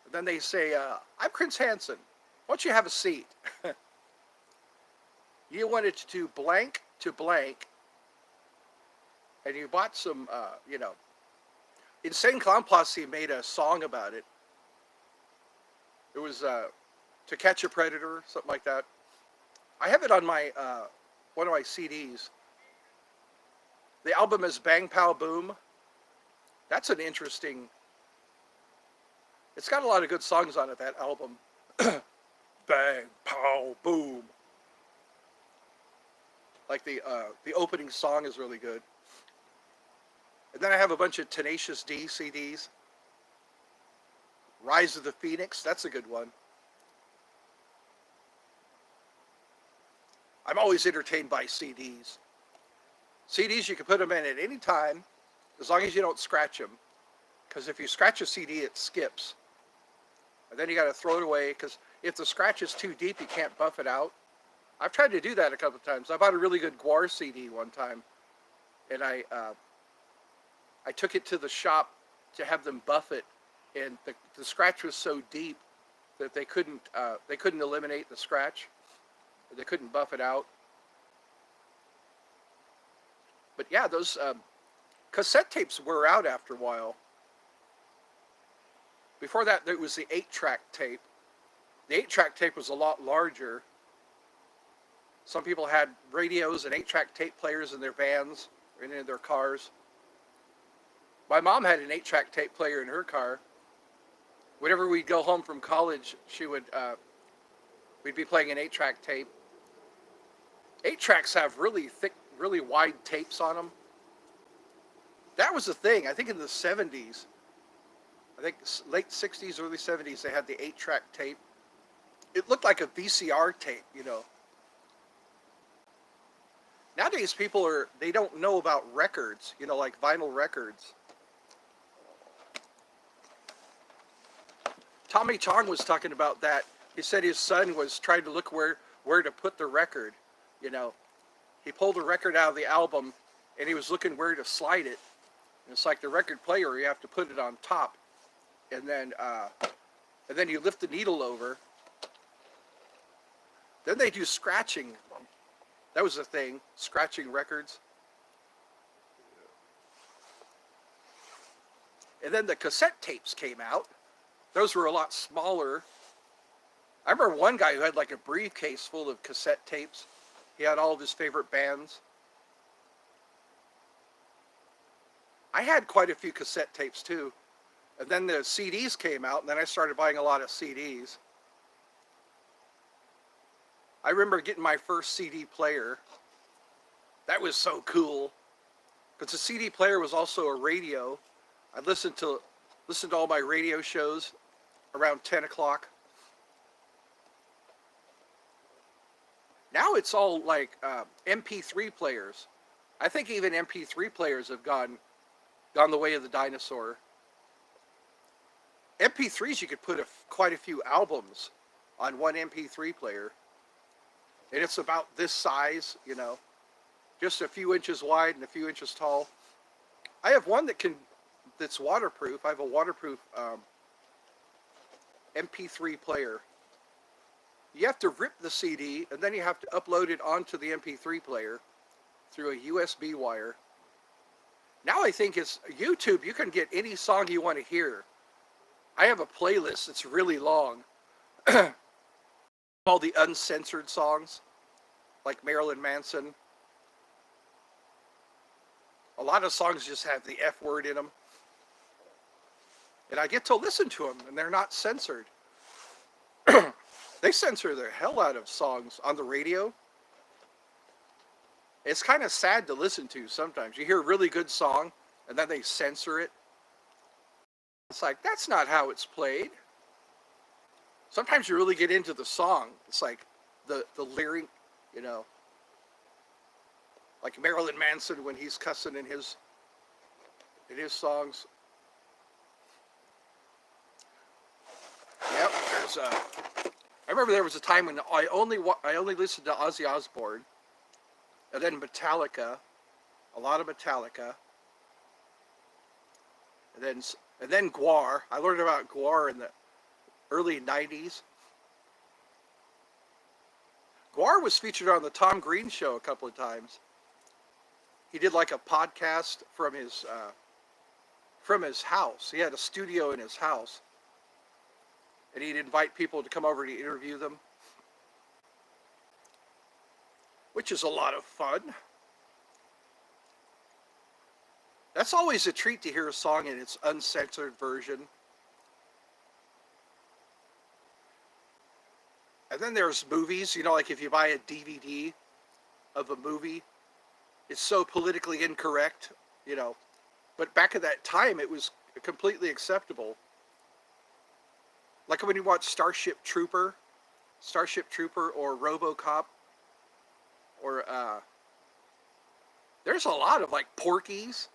And then they say, I'm Chris Hansen. Why don't you have a seat? You wanted to blank to blank, and you bought some, you know, Insane Clown Posse made a song about it. It was To Catch a Predator, something like that. I have it on my one of my CDs. The album is Bang Pow Boom. That's an interesting. It's got a lot of good songs on it, that album. Bang Pow Boom. Like the opening song is really good. And then I have a bunch of Tenacious D CDs. Rise of the Phoenix, that's a good one. I'm always entertained by CDs. CDs, you can put them in at any time, as long as you don't scratch them. Because if you scratch a CD, it skips. And then you got to throw it away, because if the scratch is too deep, you can't buff it out. I've tried to do that a couple of times. I bought a really good Guar CD one time, and I took it to the shop to have them buff it, and the scratch was so deep that they couldn't eliminate the scratch. They couldn't buff it out. But yeah, those cassette tapes wore out after a while. Before that, there was the 8-track tape. The 8-track tape was a lot larger. Some people had radios and 8-track tape players in their vans or in their cars. My mom had an 8-track tape player in her car. Whenever we'd go home from college, we'd be playing an 8-track tape. 8-tracks have really thick, really wide tapes on them. That was the thing. I think in the 70s, I think late 60s, early 70s, they had the 8-track tape. It looked like a VCR tape, you know. Nowadays, they don't know about records, like vinyl records. Tommy Chong was talking about that. He said his son was trying to look where to put the record. You know, he pulled the record out of the album, and he was looking where to slide it. And it's like the record player; you have to put it on top, and then you lift the needle over. Then they do scratching. That was the thing, scratching records. And then the cassette tapes came out. Those were a lot smaller. I remember one guy who had like a briefcase full of cassette tapes. He had all of his favorite bands. I had quite a few cassette tapes too. And then the CDs came out, and then I started buying a lot of CDs. I remember getting my first CD player. That was so cool. Because the CD player was also a radio. I listened to all my radio shows around 10 o'clock. Now it's all like MP3 players. I think even MP3 players have gone the way of the dinosaur. MP3s, you could put quite a few albums on one MP3 player. And it's about this size, just a few inches wide and a few inches tall. I have one that's waterproof. I have a waterproof MP3 player. You have to rip the CD, and then you have to upload it onto the MP3 player through a USB wire. Now I think it's YouTube. You can get any song you want to hear. I have a playlist that's really long. All the uncensored songs, like Marilyn Manson. A lot of songs just have the F word in them. And I get to listen to them, and they're not censored. They censor the hell out of songs on the radio. It's kind of sad to listen to sometimes. You hear a really good song, and then they censor it. It's like, that's not how it's played. Sometimes you really get into the song. It's like the lyric, like Marilyn Manson when he's cussing in his songs. Yep, I remember there was a time when I only listened to Ozzy Osbourne, and then Metallica, a lot of Metallica, and then Gwar. I learned about Gwar in the early 90s. Gwar was featured on the Tom Green Show a couple of times. He did like a podcast from his house. He had a studio in his house. And he'd invite people to come over to interview them, which is a lot of fun. That's always a treat to hear a song in its uncensored version. And then there's movies, like if you buy a DVD of a movie, it's so politically incorrect, but back at that time it was completely acceptable. Like when you watch Starship Trooper or RoboCop, or there's a lot of like Porky's.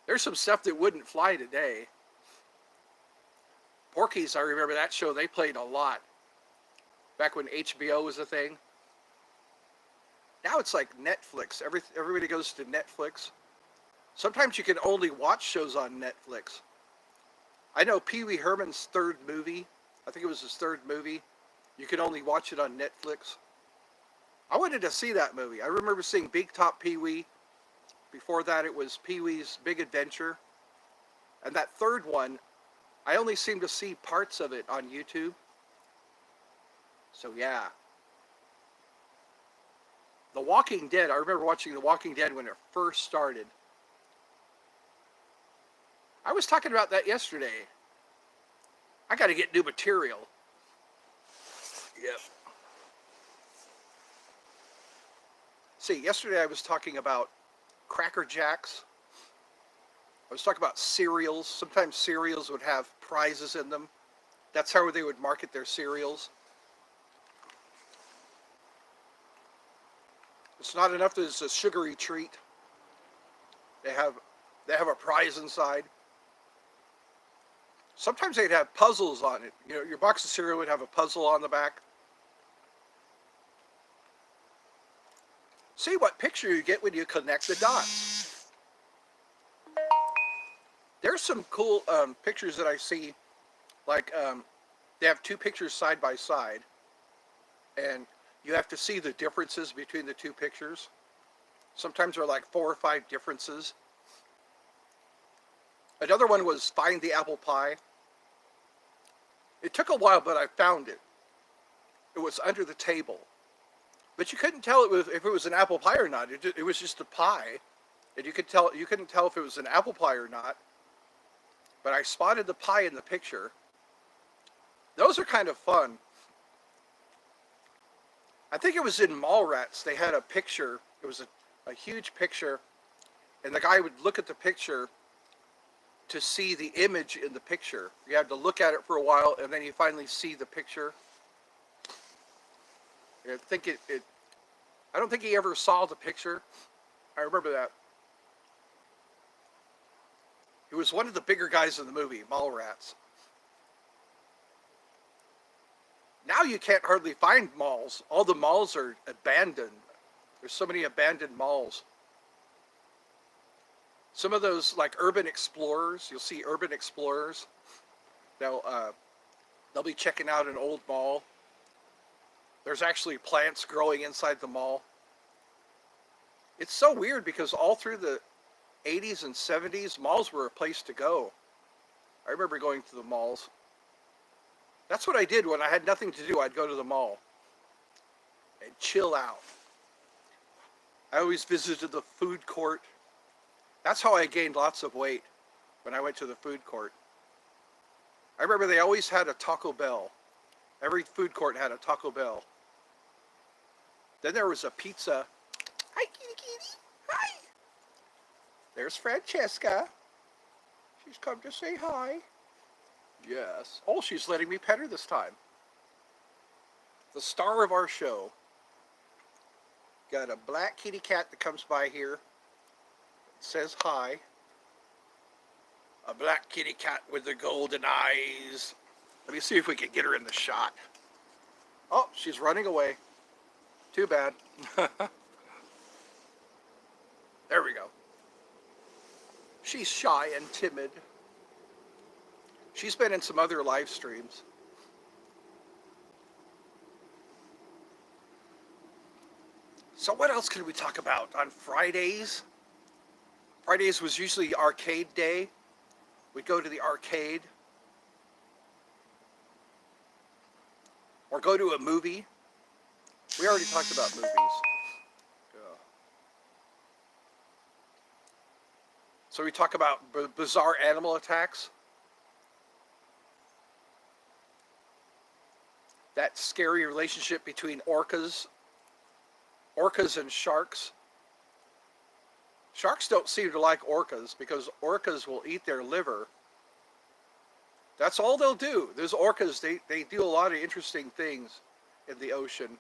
There's some stuff that wouldn't fly today. Porky's, I remember that show, they played a lot. Back when HBO was a thing. Now it's like Netflix. Everybody goes to Netflix. Sometimes you can only watch shows on Netflix. I know Pee Wee Herman's third movie. I think it was his third movie. You could only watch it on Netflix. I wanted to see that movie. I remember seeing Big Top Pee Wee. Before that, it was Pee Wee's Big Adventure. And that third one, I only seem to see parts of it on YouTube. So yeah. The Walking Dead. I remember watching The Walking Dead when it first started. I was talking about that yesterday. I got to get new material. Yep. See, yesterday I was talking about Cracker Jacks. I was talking about cereals. Sometimes cereals would have prizes in them. That's how they would market their cereals. It's not enough that it's a sugary treat. They have a prize inside. Sometimes they'd have puzzles on it. You know, your box of cereal would have a puzzle on the back. See what picture you get when you connect the dots. There's some cool pictures that I see, like they have two pictures side by side, and you have to see the differences between the two pictures. Sometimes there are like 4 or 5 differences. Another one was find the apple pie. It took a while, but I found it. It was under the table. But you couldn't tell if it was an apple pie or not. It was just a pie. And you couldn't tell if it was an apple pie or not. But I spotted the pie in the picture. Those are kind of fun. I think it was in Mallrats. They had a picture. It was a huge picture. And the guy would look at the picture to see the image in the picture. You had to look at it for a while, and then you finally see the picture. I think I don't think he ever saw the picture. I remember that. He was one of the bigger guys in the movie, Mallrats. Now you can't hardly find malls. All the malls are abandoned. There's so many abandoned malls. Some of those, like urban explorers, you'll see urban explorers. They'll be checking out an old mall. There's actually plants growing inside the mall. It's so weird because all through the 80s and 70s, malls were a place to go. I remember going to the malls. That's what I did when I had nothing to do. I'd go to the mall and chill out. I always visited the food court. That's how I gained lots of weight, when I went to the food court. I remember they always had a Taco Bell. Every food court had a Taco Bell. Then there was a pizza. Hi, kitty kitty. Hi. There's Francesca. She's come to say hi. Yes. Oh, she's letting me pet her this time. The star of our show. Got a black kitty cat that comes by here. Says hi. A black kitty cat with the golden eyes. Let me see if we can get her in the shot. Oh, she's running away. Too bad. There we go. She's shy and timid. She's been in some other live streams. So what else could we talk about on Fridays? Fridays was usually arcade day. We'd go to the arcade. Or go to a movie. We already talked about movies. Yeah. So we talk about bizarre animal attacks. That scary relationship between orcas and sharks. Sharks don't seem to like orcas because orcas will eat their liver. That's all they'll do. Those orcas, they do a lot of interesting things in the ocean.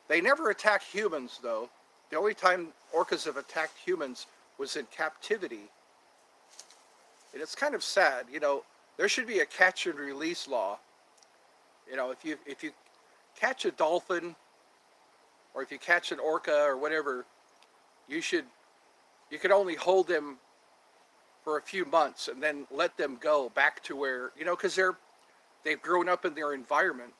They never attack humans, though. The only time orcas have attacked humans was in captivity. And it's kind of sad. You know, there should be a catch and release law. You know, if you catch a dolphin or if you catch an orca or whatever, you could only hold them for a few months and then let them go back to where, you know, because they've grown up in their environment,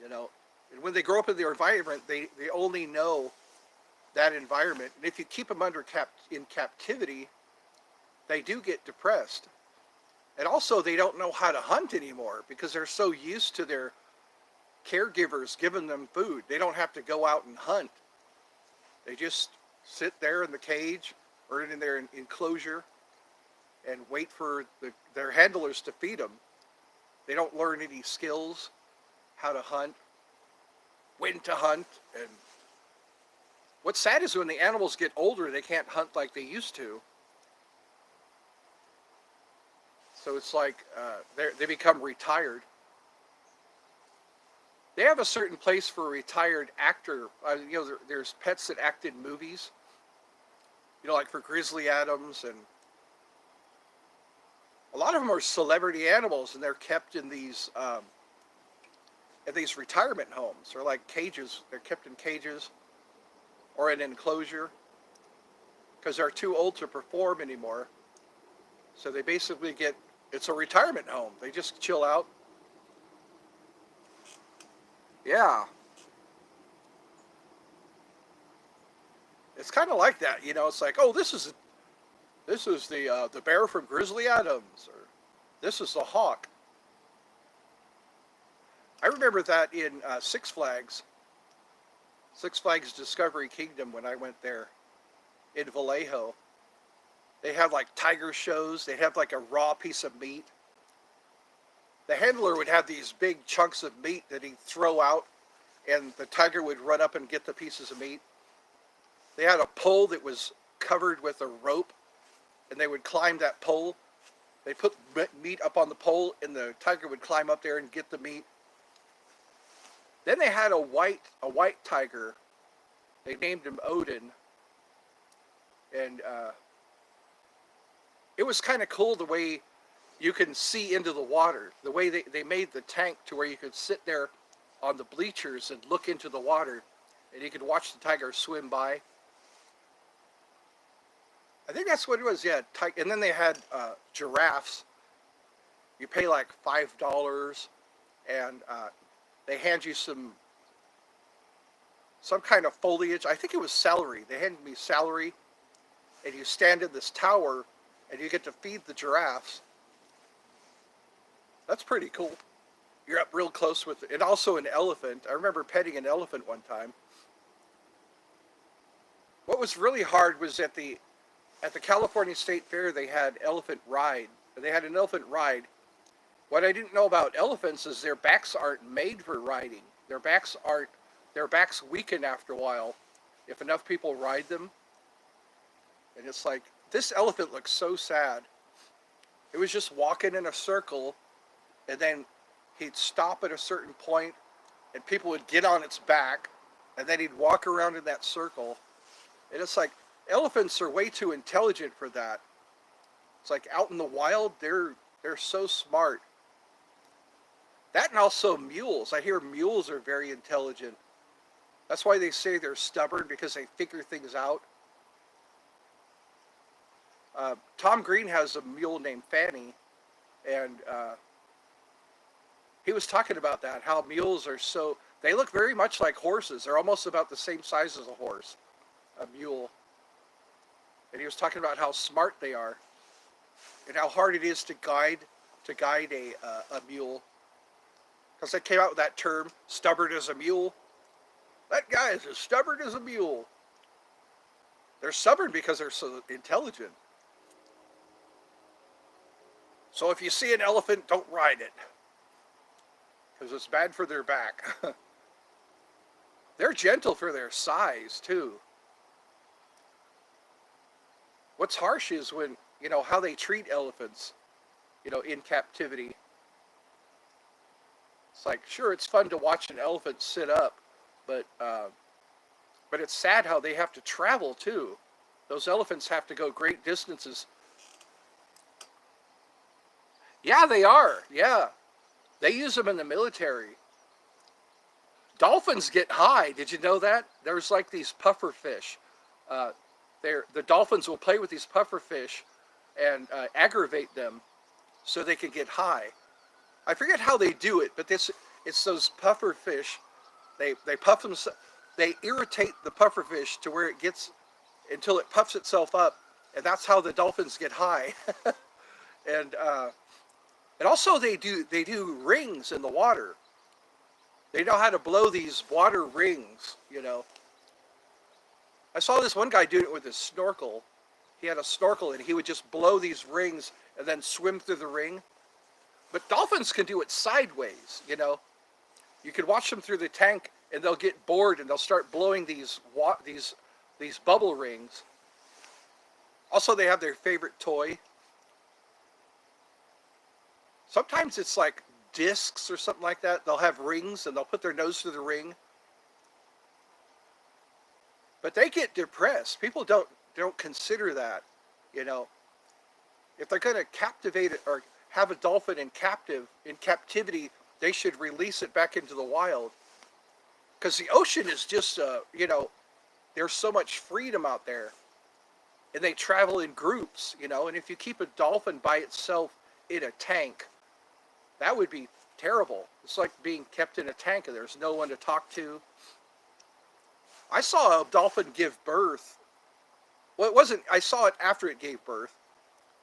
you know. And when they grow up in their environment, they only know that environment. And if you keep them in captivity, they do get depressed. And also they don't know how to hunt anymore because they're so used to their caregivers giving them food. They don't have to go out and hunt. They just sit there in the cage or in their enclosure and wait for their handlers to feed them. They don't learn any skills, how to hunt, when to hunt. And what's sad is when the animals get older, they can't hunt like they used to. So it's like they become retired. They have a certain place for a retired actor. There's pets that act in movies. Like for Grizzly Adams, and a lot of them are celebrity animals, and they're kept in these retirement homes. They're like cages. They're kept in cages or in an enclosure because they're too old to perform anymore. So they basically it's a retirement home. They just chill out. Yeah, it's kind of like that. It's like, oh, this is the bear from Grizzly Adams, or this is the hawk. I remember that in Six Flags Discovery Kingdom when I went there in Vallejo. They had like tiger shows. They'd have like a raw piece of meat. The handler would have these big chunks of meat that he'd throw out, and the tiger would run up and get the pieces of meat. They had a pole that was covered with a rope, and they would climb that pole. They put meat up on the pole, and the tiger would climb up there and get the meat. Then they had a white tiger. They named him Odin, and it was kind of cool the way you can see into the water. The way they made the tank to where you could sit there on the bleachers and look into the water, and you could watch the tiger swim by. I think that's what it was, yeah. And then they had giraffes. You pay like $5, and they hand you some kind of foliage. I think it was celery. They handed me celery, and you stand in this tower, and you get to feed the giraffes. That's pretty cool. You're up real close with it. And also an elephant. I remember petting an elephant one time. What was really hard was at the California State Fair, they had elephant ride. They had an elephant ride. What I didn't know about elephants is their backs aren't made for riding. Their backs weaken after a while if enough people ride them. And it's like, this elephant looks so sad. It was just walking in a circle, and then he'd stop at a certain point, and people would get on its back, and then he'd walk around in that circle. And it's like, elephants are way too intelligent for that. It's like out in the wild, they're so smart. That, and also mules. I hear mules are very intelligent. That's why they say they're stubborn, because they figure things out. Tom Green has a mule named Fanny, and he was talking about that, how mules they look very much like horses. They're almost about the same size as a horse, a mule. And he was talking about how smart they are, and how hard it is to guide a mule. Because they came out with that term, stubborn as a mule. That guy is as stubborn as a mule. They're stubborn because they're so intelligent. So if you see an elephant, don't ride it, because it's bad for their back. They're gentle for their size, too. What's harsh is when, how they treat elephants, in captivity. It's like, sure, it's fun to watch an elephant sit up, but it's sad how they have to travel, too. Those elephants have to go great distances. Yeah, they are. Yeah. They use them in the military. Dolphins get high. Did you know that? There's like these puffer fish. The dolphins will play with these puffer fish and aggravate them so they can get high. I forget how they do it, but it's those puffer fish. They puff them. They irritate the puffer fish to where it gets until it puffs itself up, and that's how the dolphins get high. And also they do rings in the water. They know how to blow these water rings, I saw this one guy do it with his snorkel. He had a snorkel, and he would just blow these rings and then swim through the ring. But dolphins can do it sideways, You can watch them through the tank, and they'll get bored, and they'll start blowing these bubble rings. Also, they have their favorite toy. Sometimes it's like discs or something like that. They'll have rings and they'll put their nose through the ring. But they get depressed. People don't consider that, you know. If they're going to captivate it or have a dolphin in captivity, they should release it back into the wild. Because the ocean is just, you know, there's so much freedom out there. And they travel in groups, you know. And if you keep a dolphin by itself in a tank, that would be terrible. It's like being kept in a tank and there's no one to talk to. I saw a dolphin give birth. Well, it wasn't, I saw it after it gave birth.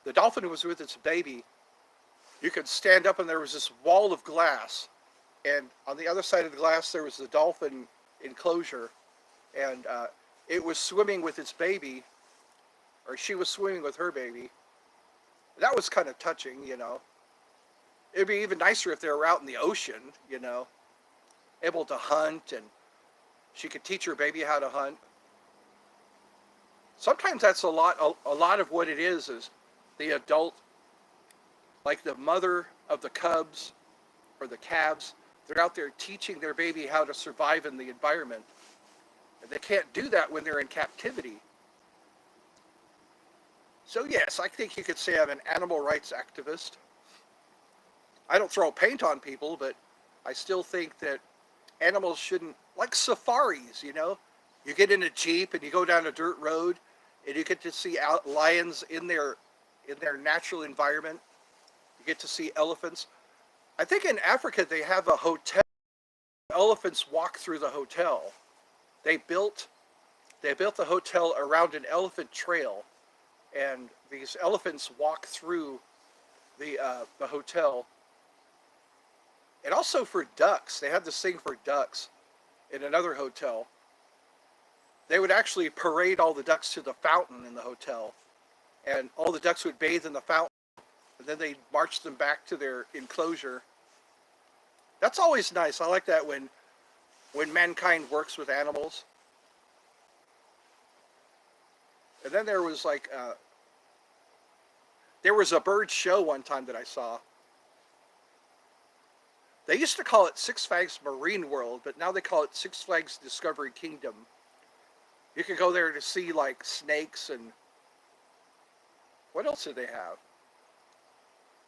The dolphin was with its baby. You could stand up and there was this wall of glass. And on the other side of the glass, there was the dolphin enclosure. And it was swimming with its baby, or she was swimming with her baby. That was kind of touching, you know. It'd be even nicer if they were out in the ocean, you know, able to hunt, and she could teach her baby how to hunt. Sometimes that's a lot of what it is the adult, like the mother of the cubs or the calves, they're out there teaching their baby how to survive in the environment. And they can't do that when they're in captivity. So yes, I think you could say I'm an animal rights activist. I don't throw paint on people, but I still think that animals shouldn't, like safaris, you know? You get in a Jeep and you go down a dirt road and you get to see lions in their natural environment. You get to see elephants. I think in Africa they have a hotel. Elephants walk through the hotel. They built the hotel around an elephant trail, and these elephants walk through the hotel. And also for ducks, they had this thing for ducks in another hotel. They would actually parade all the ducks to the fountain in the hotel, and all the ducks would bathe in the fountain, and then they'd march them back to their enclosure. That's always nice. I like that when mankind works with animals. And then there was there was a bird show one time that I saw. They used to call it Six Flags Marine World, but now they call it Six Flags Discovery Kingdom. You could go there to see like snakes and what else did they have?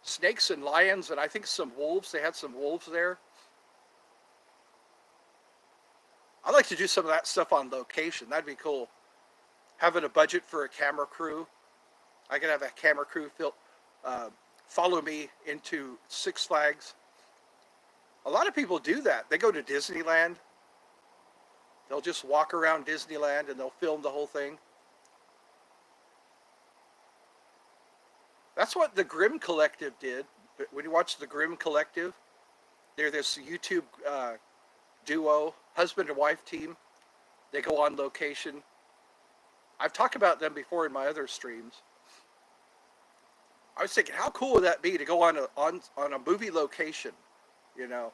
Snakes and lions and I think some wolves. They had some wolves there. I'd like to do some of that stuff on location. That'd be cool. Having a budget for a camera crew. I could have a camera crew follow me into Six Flags. A lot of people do that. They go to Disneyland. They'll just walk around Disneyland and they'll film the whole thing. That's what the Grimm Collective did. When you watch the Grimm Collective, they're this YouTube duo, husband and wife team. They go on location. I've talked about them before in my other streams. I was thinking, how cool would that be to go on a movie location, you know?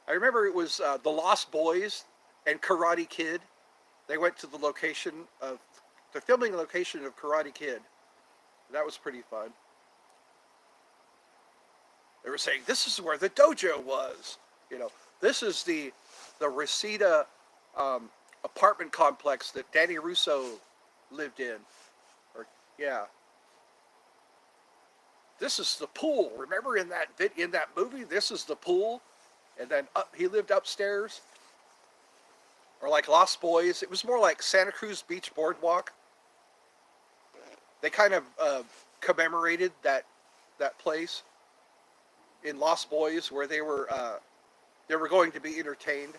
I remember it was The Lost Boys and Karate Kid. They went to the filming location of Karate Kid. That was pretty fun. They were saying, this is where the dojo was. You know, this is the Reseda apartment complex that Danny Russo lived in. Or, yeah. This is the pool. Remember in that movie, this is the pool? And then he lived upstairs. Or like Lost Boys. It was more like Santa Cruz Beach Boardwalk. They kind of commemorated that place in Lost Boys where they were going to be entertained.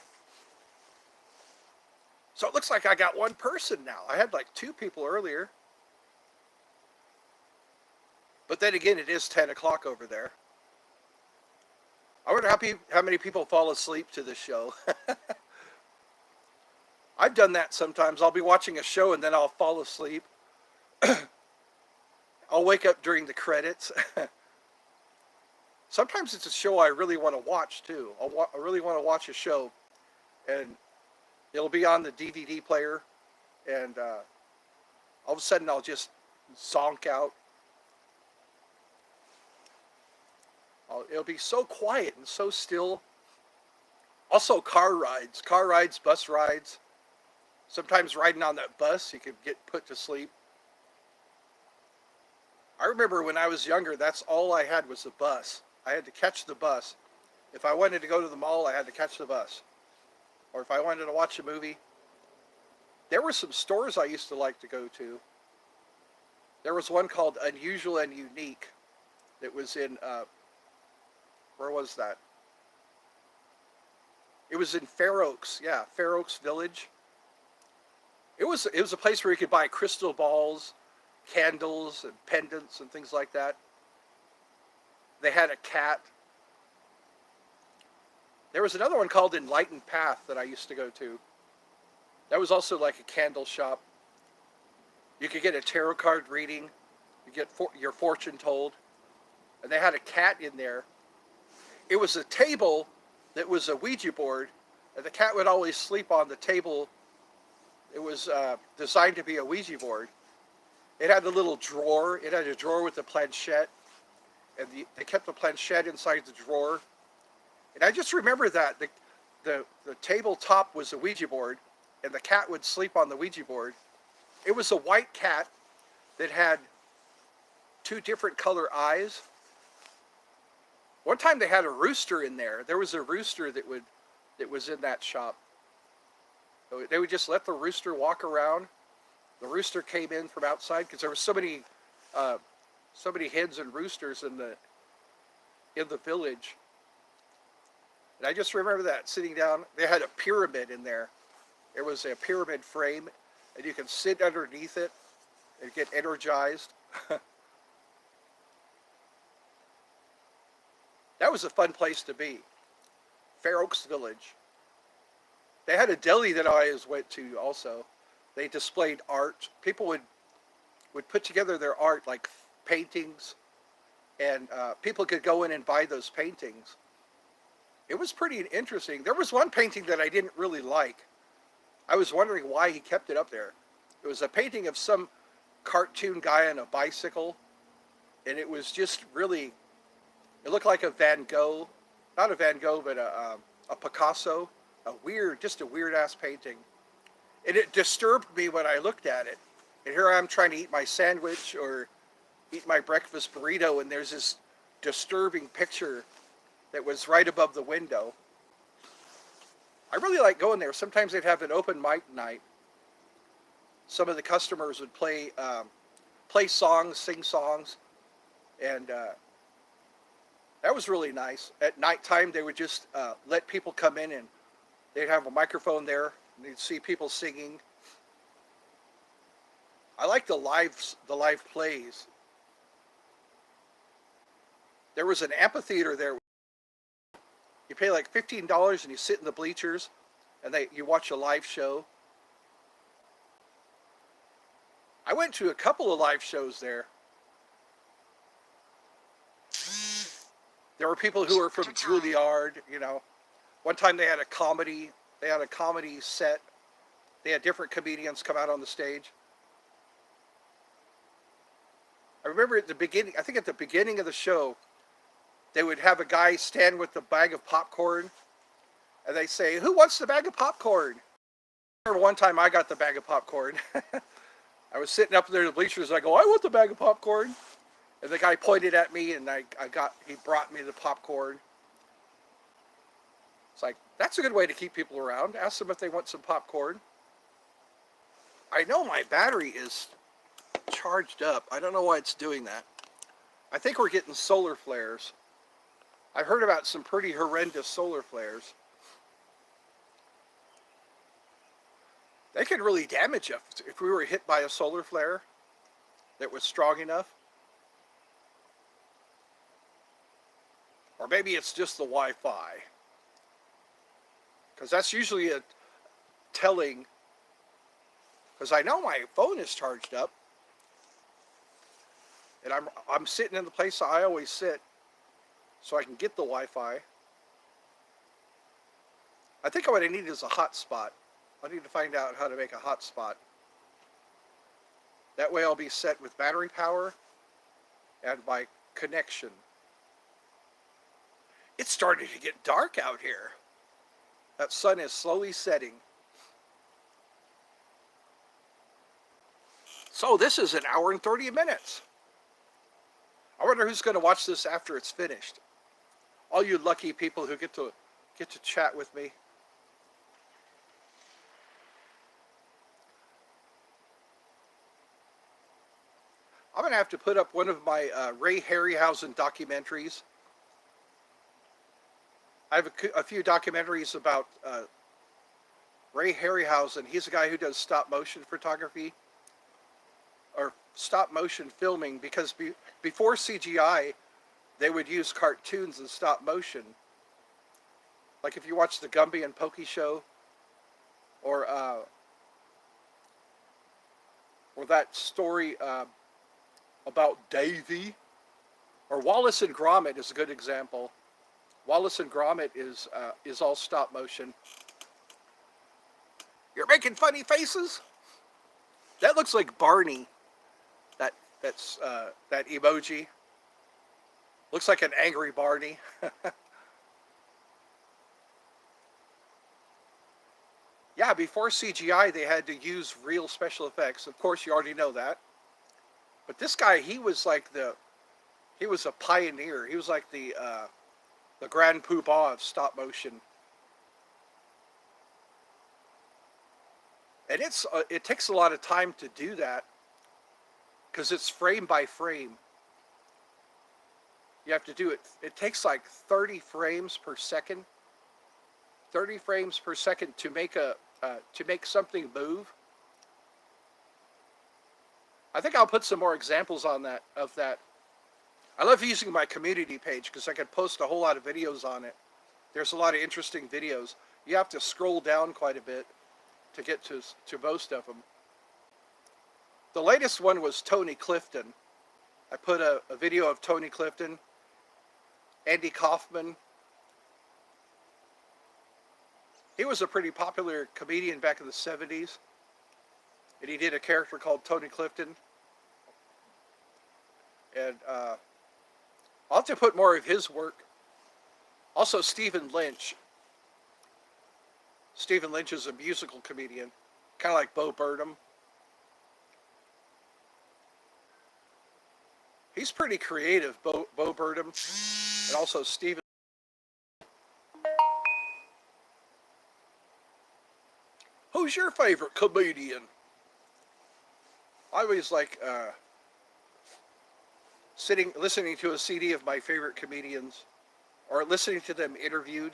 So it looks like I got one person now. I had like 2 people earlier. But then again, it is 10 o'clock over there. I wonder how many people fall asleep to this show. I've done that sometimes. I'll be watching a show and then I'll fall asleep. I'll wake up during the credits. Sometimes it's a show I really want to watch too. I really want to watch a show, and it'll be on the DVD player, and all of a sudden I'll just zonk out. It'll be so quiet and so still. Also, car rides, bus rides. Sometimes riding on that bus, you could get put to sleep. I remember when I was younger, that's all I had was the bus. I had to catch the bus. If I wanted to go to the mall, I had to catch the bus. Or if I wanted to watch a movie, there were some stores I used to like to go to. There was one called Unusual and Unique that was in, where was that? It was in Fair Oaks, yeah, Fair Oaks Village. It was a place where you could buy crystal balls, candles, and pendants and things like that. They had a cat. There was another one called Enlightened Path that I used to go to. That was also like a candle shop. You could get a tarot card reading. You get your fortune told. And they had a cat in there. It was a table that was a Ouija board, and the cat would always sleep on the table. It was designed to be a Ouija board. It had a little drawer. It had a drawer with a planchette, and they kept the planchette inside the drawer. And I just remember that the tabletop was a Ouija board, and the cat would sleep on the Ouija board. It was a white cat that had two different color eyes. One time they had a rooster in there. There was a rooster that was in that shop. So they would just let the rooster walk around. The rooster came in from outside because there were so many hens and roosters in the village. And I just remember that, sitting down. They had a pyramid in there. There was a pyramid frame, and you can sit underneath it and get energized. That was a fun place to be. Fair Oaks Village. They had a deli that I always went to also. They displayed art. People would put together their art, like paintings, and people could go in and buy those paintings. It was pretty interesting. There was one painting that I didn't really like. I was wondering why he kept it up there. It was a painting of some cartoon guy on a bicycle, and it was just really, it looked like a Van Gogh, not a Van Gogh, but a Picasso, just a weird ass painting. And it disturbed me when I looked at it. And here I am trying to eat my sandwich or eat my breakfast burrito, and there's this disturbing picture that was right above the window. I really like going there. Sometimes they'd have an open mic night. Some of the customers would play songs, sing songs, and that was really nice. At nighttime, they would just let people come in, and they'd have a microphone there, and you'd see people singing. I like the live plays. There was an amphitheater there. You pay like $15 and you sit in the bleachers, and you watch a live show. I went to a couple of live shows there. There were people who were from Juilliard, you know. One time they had a comedy set. They had different comedians come out on the stage. I remember at the beginning of the show, they would have a guy stand with the bag of popcorn, and they say, "Who wants the bag of popcorn?" I remember one time I got the bag of popcorn. I was sitting up there in the bleachers, and I go, "I want the bag of popcorn." And the guy pointed at me, and he brought me the popcorn. It's like, that's a good way to keep people around. Ask them if they want some popcorn. I know my battery is charged up. I don't know why it's doing that. I think we're getting solar flares. I've heard about some pretty horrendous solar flares. They could really damage us if we were hit by a solar flare that was strong enough. Or maybe it's just the Wi-Fi. Because that's usually a telling. Because I know my phone is charged up. And I'm sitting in the place I always sit, so I can get the Wi-Fi. I think what I need is a hotspot. I need to find out how to make a hotspot. That way I'll be set with battery power and my connection. It's starting to get dark out here. That sun is slowly setting. So this is an hour and 30 minutes. I wonder who's going to watch this after it's finished. All you lucky people who get to chat with me. I'm going to have to put up one of my Ray Harryhausen documentaries. I have a few documentaries about Ray Harryhausen. He's a guy who does stop motion photography or stop motion filming, because before CGI, they would use cartoons and stop motion. Like if you watch the Gumby and Pokey show, or that story about Davy, or Wallace and Gromit is a good example. Wallace and Gromit is all stop motion. You're making funny faces? That looks like Barney. That emoji. Looks like an angry Barney. Yeah, before CGI, they had to use real special effects. Of course, you already know that. But this guy, he was a pioneer. He was like the grand poobah of stop motion. And it takes a lot of time to do that, because it's frame by frame. You have to do it. It takes like 30 frames per second. 30 frames per second to make something move. I think I'll put some more examples of that. I love using my community page because I can post a whole lot of videos on it. There's a lot of interesting videos. You have to scroll down quite a bit to get to most of them. The latest one was Tony Clifton. I put a video of Tony Clifton, Andy Kaufman. He was a pretty popular comedian back in the 70s. And he did a character called Tony Clifton. And I'll have to put more of his work. Also, Stephen Lynch. Stephen Lynch is a musical comedian, kind of like Bo Burnham. He's pretty creative, Bo Burnham, and also Stephen. Who's your favorite comedian? I always like listening to a CD of my favorite comedians, or listening to them interviewed.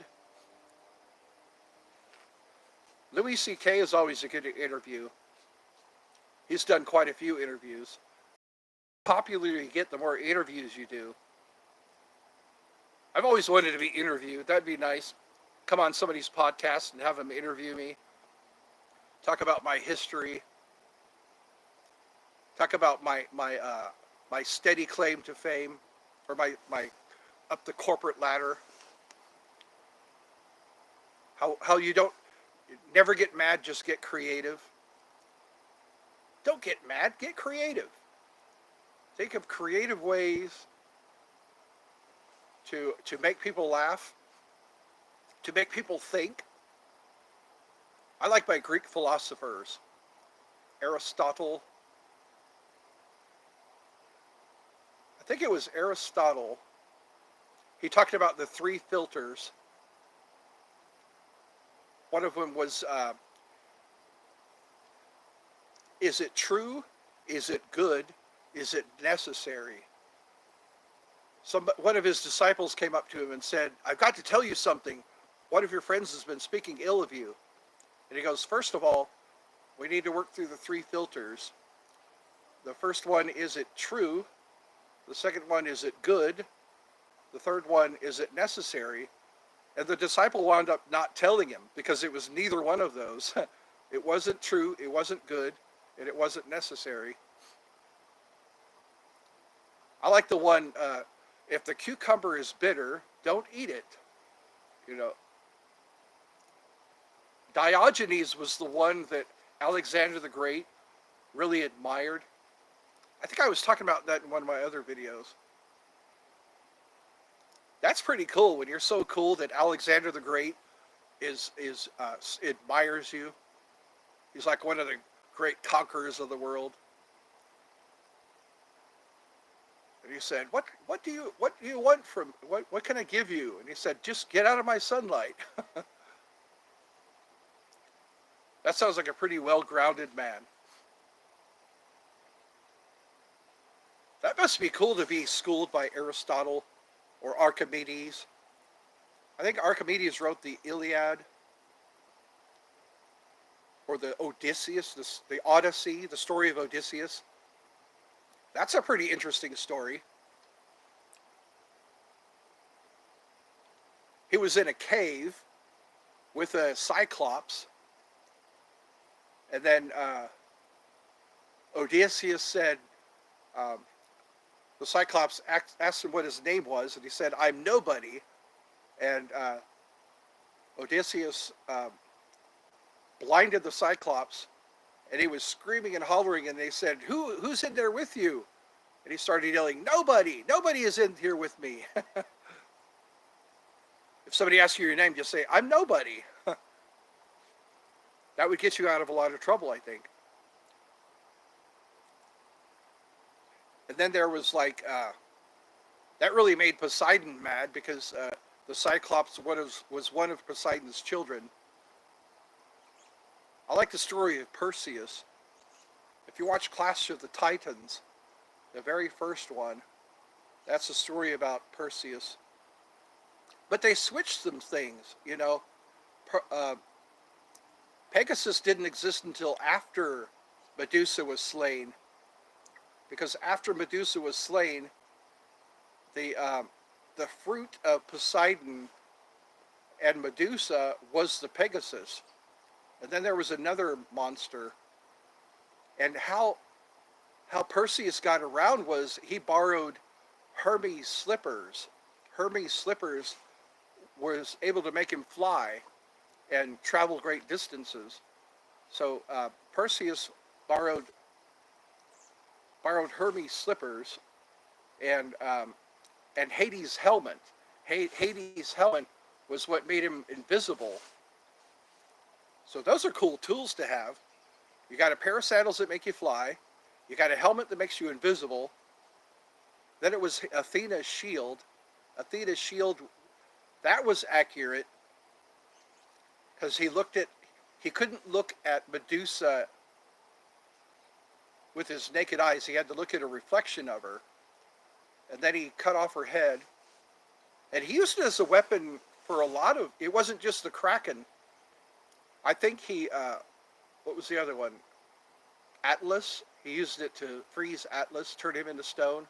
Louis C.K. is always a good interview. He's done quite a few interviews. The popular you get, the more interviews you do. I've always wanted to be interviewed. That'd be nice. Come on somebody's podcast and have them interview me. Talk about my history. Talk about my steady claim to fame, or my up the corporate ladder. How you don't never get mad, just get creative. Don't get mad, get creative. Think of creative ways to make people laugh, to make people think. I like my Greek philosophers. Aristotle. I think it was Aristotle. He talked about the 3 filters. One of them was, is it true? Is it good? Is it necessary? One of his disciples came up to him and said, I've got to tell you something. One of your friends has been speaking ill of you. And he goes, first of all, we need to work through the 3 filters. The first one, is it true? The second one, is it good? The third one, is it necessary? And the disciple wound up not telling him, because it was neither one of those. It wasn't true, it wasn't good, and it wasn't necessary. I like the one, if the cucumber is bitter, don't eat it. You know. Diogenes was the one that Alexander the Great really admired. I think I was talking about that in one of my other videos. That's pretty cool when you're so cool that Alexander the Great admires you. He's like one of the great conquerors of the world. And he said, what do you want from what can I give you?" And he said, "Just get out of my sunlight." That sounds like a pretty well-grounded man. That must be cool to be schooled by Aristotle or Archimedes. I think Archimedes wrote the Iliad or the Odysseus, the Odyssey, the story of Odysseus. That's a pretty interesting story. He was in a cave with a cyclops, and then Odysseus said, um, the cyclops asked him what his name was, and he said, "I'm nobody." And Odysseus blinded the cyclops, and he was screaming and hollering, and they said, who's in there with you?" And he started yelling, "Nobody is in here with me." If somebody asks you your name, just say, "I'm nobody." That would get you out of a lot of trouble, I think. And then there was like, that really made Poseidon mad because the Cyclops was one of Poseidon's children. I like the story of Perseus. If you watch Clash of the Titans, the very first one, that's a story about Perseus. But they switched some things, you know. Pegasus didn't exist until after Medusa was slain. Because after Medusa was slain, the fruit of Poseidon and Medusa was the Pegasus. And then there was another monster. And how Perseus got around was he borrowed Hermes' slippers. Hermes' slippers was able to make him fly and travel great distances. So Perseus borrowed Hermes' slippers and Hades' helmet. Hades' helmet was what made him invisible. So those are cool tools to have. You got a pair of sandals that make you fly. You got a helmet that makes you invisible. Then it was Athena's shield. Athena's shield, that was accurate because he couldn't look at Medusa with his naked eyes. He had to look at a reflection of her. And then he cut off her head. And he used it as a weapon for a lot of, it wasn't just the Kraken. I think what was the other one? Atlas. He used it to freeze Atlas, turn him into stone.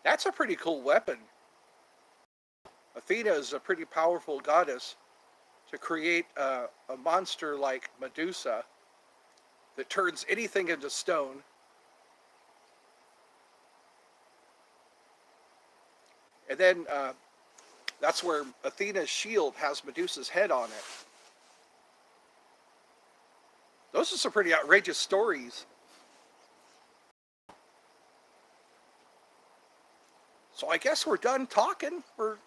That's a pretty cool weapon. Athena is a pretty powerful goddess to create a monster like Medusa that turns anything into stone. And then that's where Athena's shield has Medusa's head on it. Those are some pretty outrageous stories. So I guess we're done talking. Or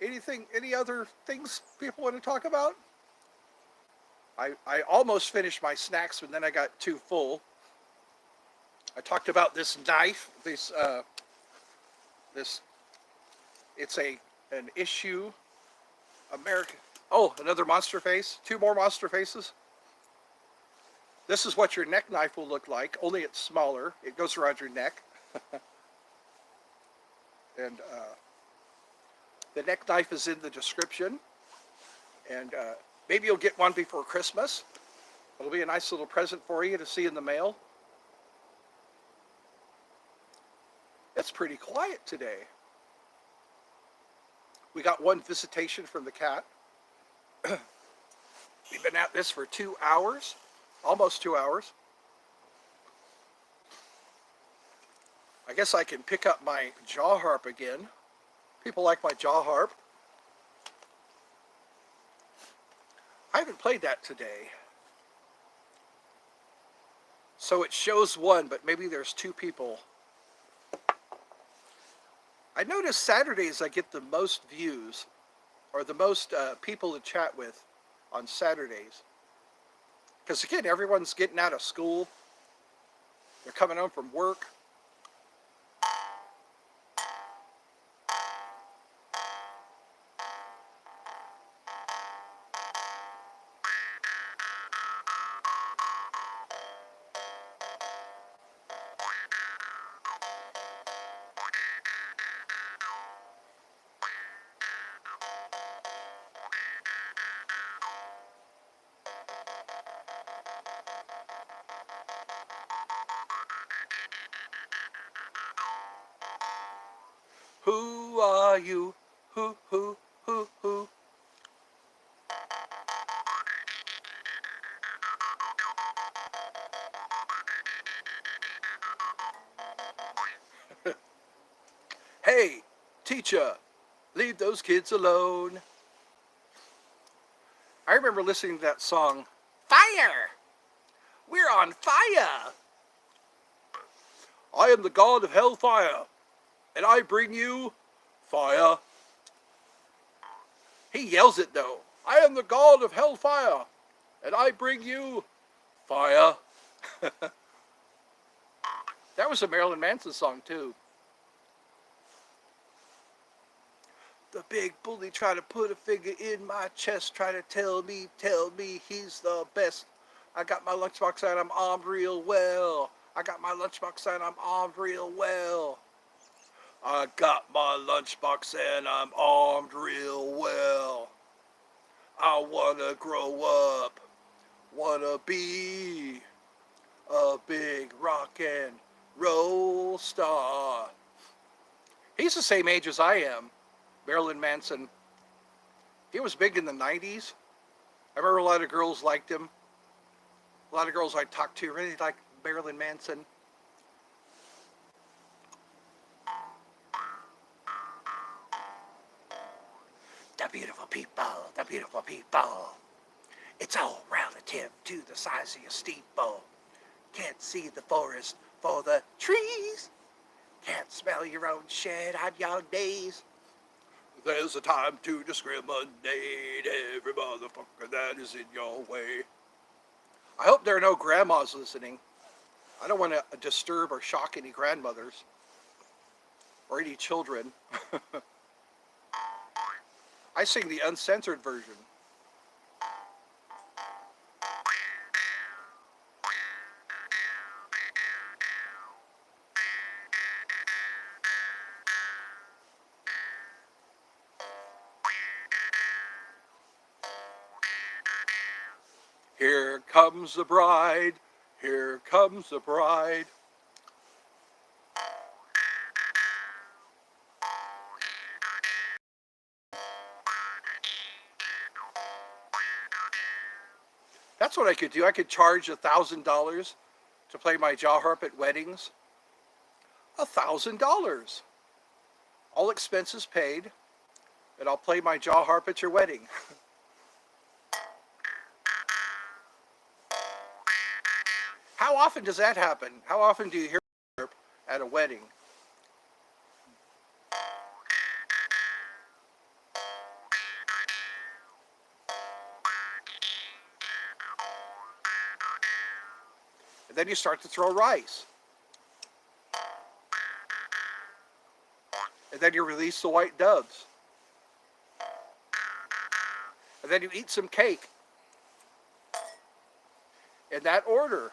any other things people want to talk about? I almost finished my snacks, but then I got too full. I talked about this knife. It's an issue. American. Oh, another monster face. 2 more monster faces. This is what your neck knife will look like, only it's smaller. It goes around your neck. And the neck knife is in the description. And maybe you'll get one before Christmas. It'll be a nice little present for you to see in the mail. It's pretty quiet today. We got one visitation from the cat. We've been at this for 2 hours. Almost 2 hours. I guess I can pick up my jaw harp again. People like my jaw harp. I haven't played that today. So it shows 1, but maybe there's 2 people. I notice Saturdays I get the most views or the most people to chat with on Saturdays. Because again, everyone's getting out of school. They're coming home from work. Who are you? Who? Hey, teacher, leave those kids alone. I remember listening to that song, Fire! We're on fire! I am the god of hellfire, and I bring you fire. He yells it though. I am the god of hellfire, and I bring you fire. That was a Marilyn Manson song too. The big bully tried to put a finger in my chest, try to tell me he's the best. I got my lunchbox and I'm armed real well. I got my lunchbox and I'm armed real well. I got my lunchbox and I'm armed real well. I wanna grow up, wanna be a big rock and roll star. He's the same age as I am. Marilyn Manson. He was big in the 90s. I remember a lot of girls liked him. A lot of girls I talked to really liked Marilyn Manson. The beautiful people, the beautiful people. It's all relative to the size of your steeple. Can't see the forest for the trees. Can't smell your own shit on your days. There's a time to discriminate every motherfucker that is in your way. I hope there are no grandmas listening. I don't want to disturb or shock any grandmothers or any children. I sing the uncensored version. Here comes the bride. Here comes the bride. That's what I could do. I could charge $1,000 to play my jaw harp at weddings. $1,000. All expenses paid. And I'll play my jaw harp at your wedding. How often does that happen? How often do you hear harp at a wedding? And then you start to throw rice. And then you release the white doves. And then you eat some cake. In that order.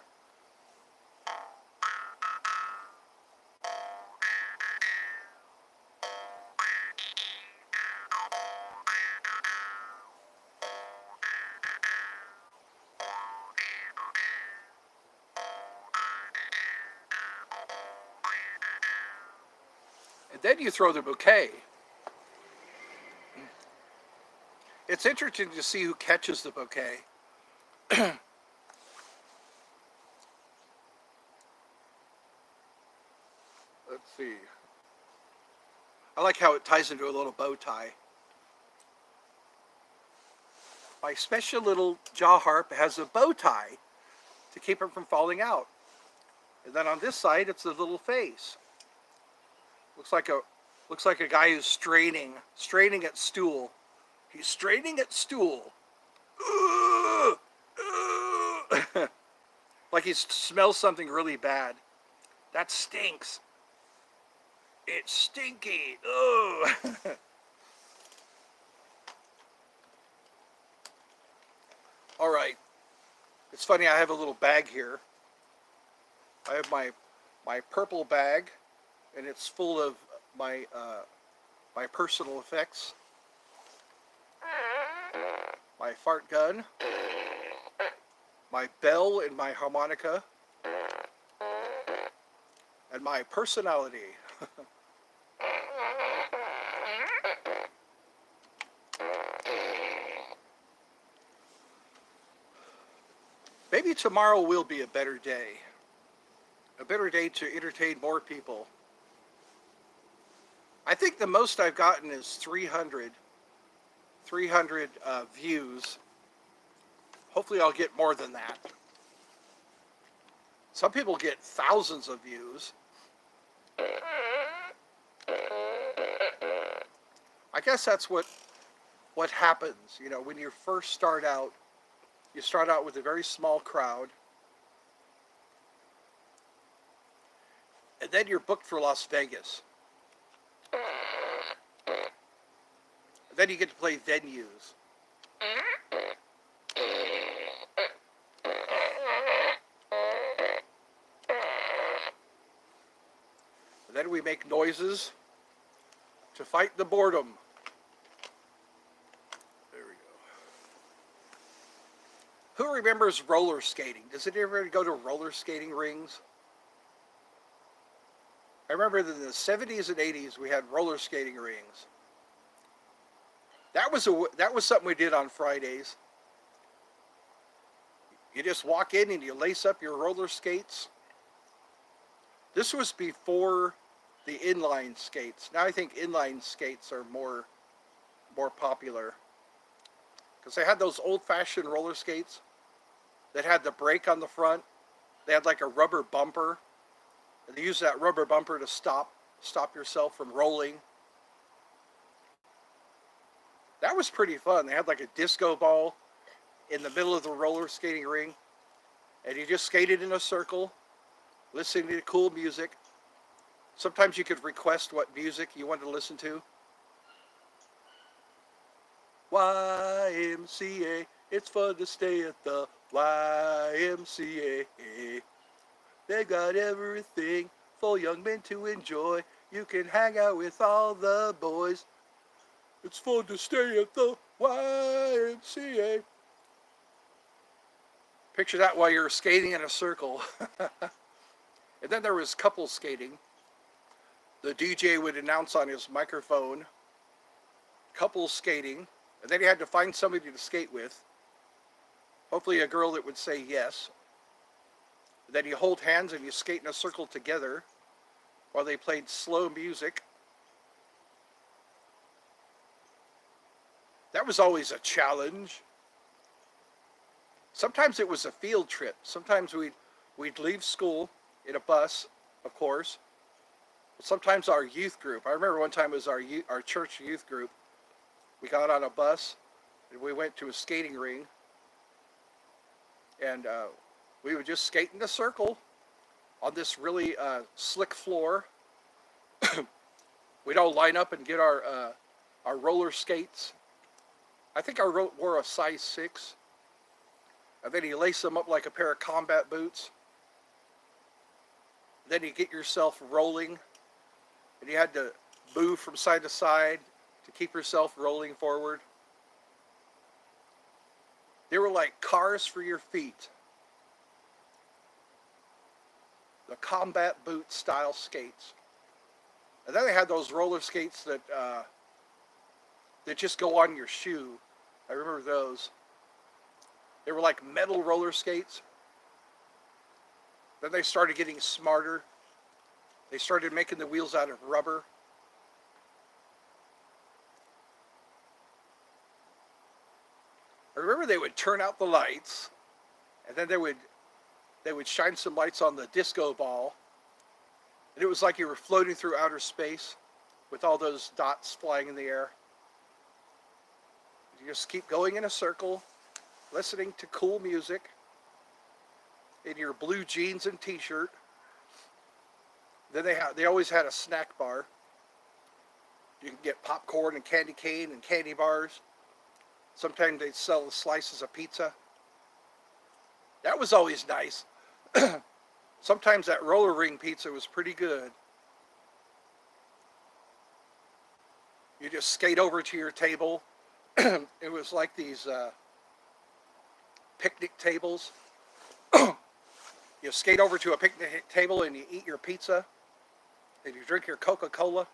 And then you throw the bouquet. It's interesting to see who catches the bouquet. Let's see. I like how it ties into a little bow tie. My special little jaw harp has a bow tie to keep it from falling out. And then on this side, it's a little face. Looks like a Looks like a guy who's straining at stool. He's straining at stool. Like he smells something really bad. That stinks. It's stinky. Ugh. All right. It's funny, I have a little bag here. I have my purple bag, and it's full of my my personal effects. My fart gun, my bell and my harmonica, and my personality. Maybe tomorrow will be a better day. A better day to entertain more people. I think the most I've gotten is 300 views. Hopefully I'll get more than that. Some people get thousands of views. I guess that's what happens, you know, when you first start out. You start out with a very small crowd, and then you're booked for Las Vegas. And then you get to play venues. And then we make noises to fight the boredom. There we go. Who remembers roller skating? Does it ever go to roller skating rings? I remember that in the 70s and 80s we had roller skating rings. That was something we did on Fridays. You just walk in and you lace up your roller skates. This was before the inline skates. Now I think inline skates are more popular. Because they had those old-fashioned roller skates that had the brake on the front. They had like a rubber bumper. And they used that rubber bumper to stop yourself from rolling. That was pretty fun. They had like a disco ball in the middle of the roller skating ring. And you just skated in a circle, listening to cool music. Sometimes you could request what music you wanted to listen to. YMCA, it's fun to stay at the YMCA. They got everything for young men to enjoy. You can hang out with all the boys. It's fun to stay at the YMCA. Picture that while you're skating in a circle. And then there was couple skating. The DJ would announce on his microphone, couple skating, and then you had to find somebody to skate with. Hopefully a girl that would say yes. Then you hold hands and you skate in a circle together while they played slow music. That was always a challenge. Sometimes it was a field trip. Sometimes we'd leave school in a bus, of course. Sometimes our youth group. I remember one time it was our church youth group. We got on a bus and we went to a skating ring. And we would just skate in a circle on this really slick floor. We'd all line up and get our roller skates. I think I wore a size 6. And then you lace them up like a pair of combat boots. Then you get yourself rolling. And you had to move from side to side to keep yourself rolling forward. They were like cars for your feet. The combat boot style skates. And then they had those roller skates that just go on your shoe. I remember those. They were like metal roller skates. Then they started getting smarter. They started making the wheels out of rubber. I remember they would turn out the lights, and then they would shine some lights on the disco ball, and it was like you were floating through outer space with all those dots flying in the air. You just keep going in a circle, listening to cool music in your blue jeans and t-shirt. Then they always had a snack bar. You can get popcorn and candy cane and candy bars. Sometimes they'd sell slices of pizza. That was always nice. Sometimes that roller ring pizza was pretty good. You just skate over to your table. It was like these picnic tables. You skate over to a picnic table and you eat your pizza and you drink your Coca-Cola.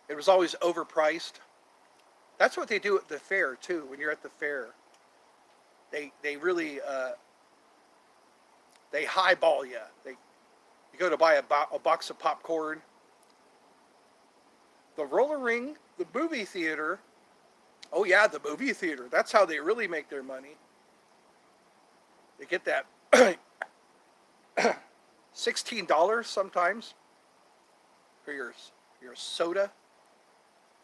It was always overpriced. That's what they do at the fair too. When you're at the fair, they really they highball you. You go to buy a box of popcorn. The roller ring, the movie theater. Oh yeah, the movie theater. That's how they really make their money. They get that $16 sometimes for your soda,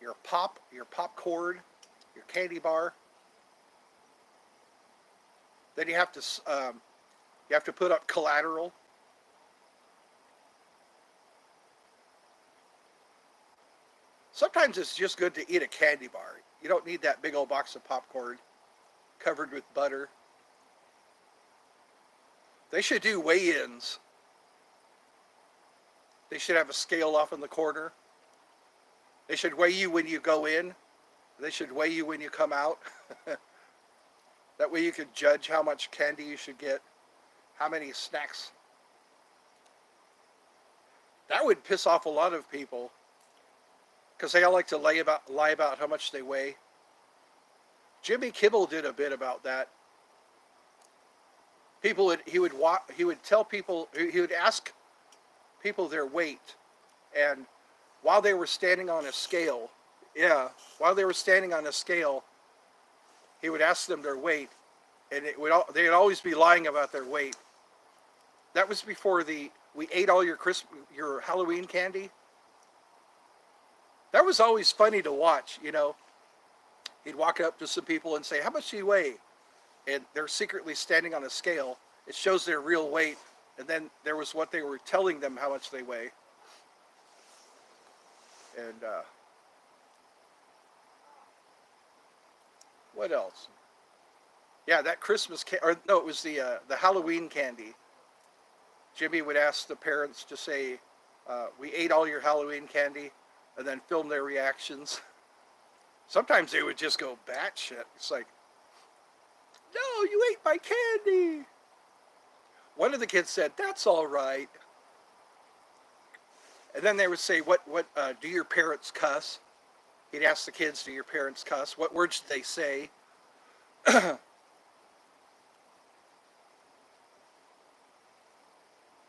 your popcorn, your candy bar. Then you have to put up collateral. Sometimes it's just good to eat a candy bar. You don't need that big old box of popcorn covered with butter. They should do weigh-ins. They should have a scale off in the corner. They should weigh you when you go in. They should weigh you when you come out. That way you could judge how much candy you should get, how many snacks. That would piss off a lot of people because they all like to lie about how much they weigh. Jimmy Kimmel did a bit about that. He would tell people, he would ask people their weight, and while they were standing on a scale, he would ask them their weight, and they'd always be lying about their weight. That was before we ate all your Halloween candy. That was always funny to watch, you know. He'd walk up to some people and say, "How much do you weigh?" And they're secretly standing on a scale. It shows their real weight, and then there was what they were telling them how much they weigh. And what else? Yeah, that Christmas it was the Halloween candy. Jimmy would ask the parents to say, "We ate all your Halloween candy," and then film their reactions. Sometimes they would just go batshit. It's like, "No, you ate my candy." One of the kids said, "That's all right." And then they would say, "What do your parents cuss?" He'd ask the kids, "Do your parents cuss? What words did they say?"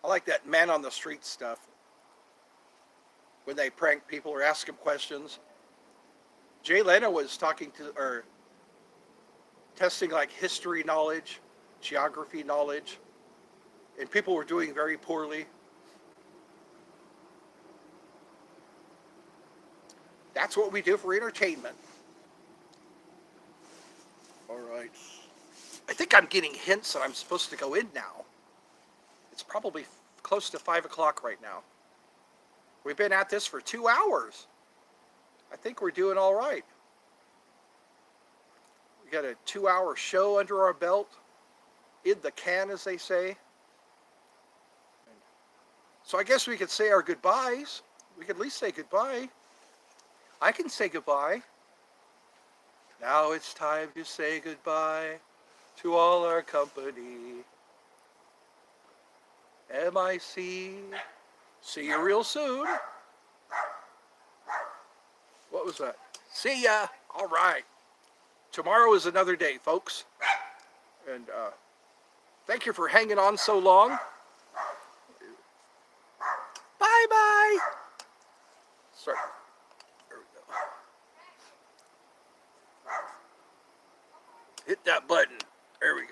I like that man on the street stuff. When they prank people or ask them questions. Jay Leno was testing like history knowledge, geography knowledge, and people were doing very poorly. That's what we do for entertainment. All right. I think I'm getting hints that I'm supposed to go in now. It's probably close to 5 o'clock right now. We've been at this for 2 hours. I think we're doing all right. We got a 2-hour show under our belt. In the can, as they say. So I guess we could say our goodbyes. We could at least say goodbye. I can say goodbye. Now it's time to say goodbye to all our company. MIC. See you real soon. What was that? See ya. All right. Tomorrow is another day, folks. And thank you for hanging on so long. Bye-bye. Sorry. There we go. Hit that button. There we go.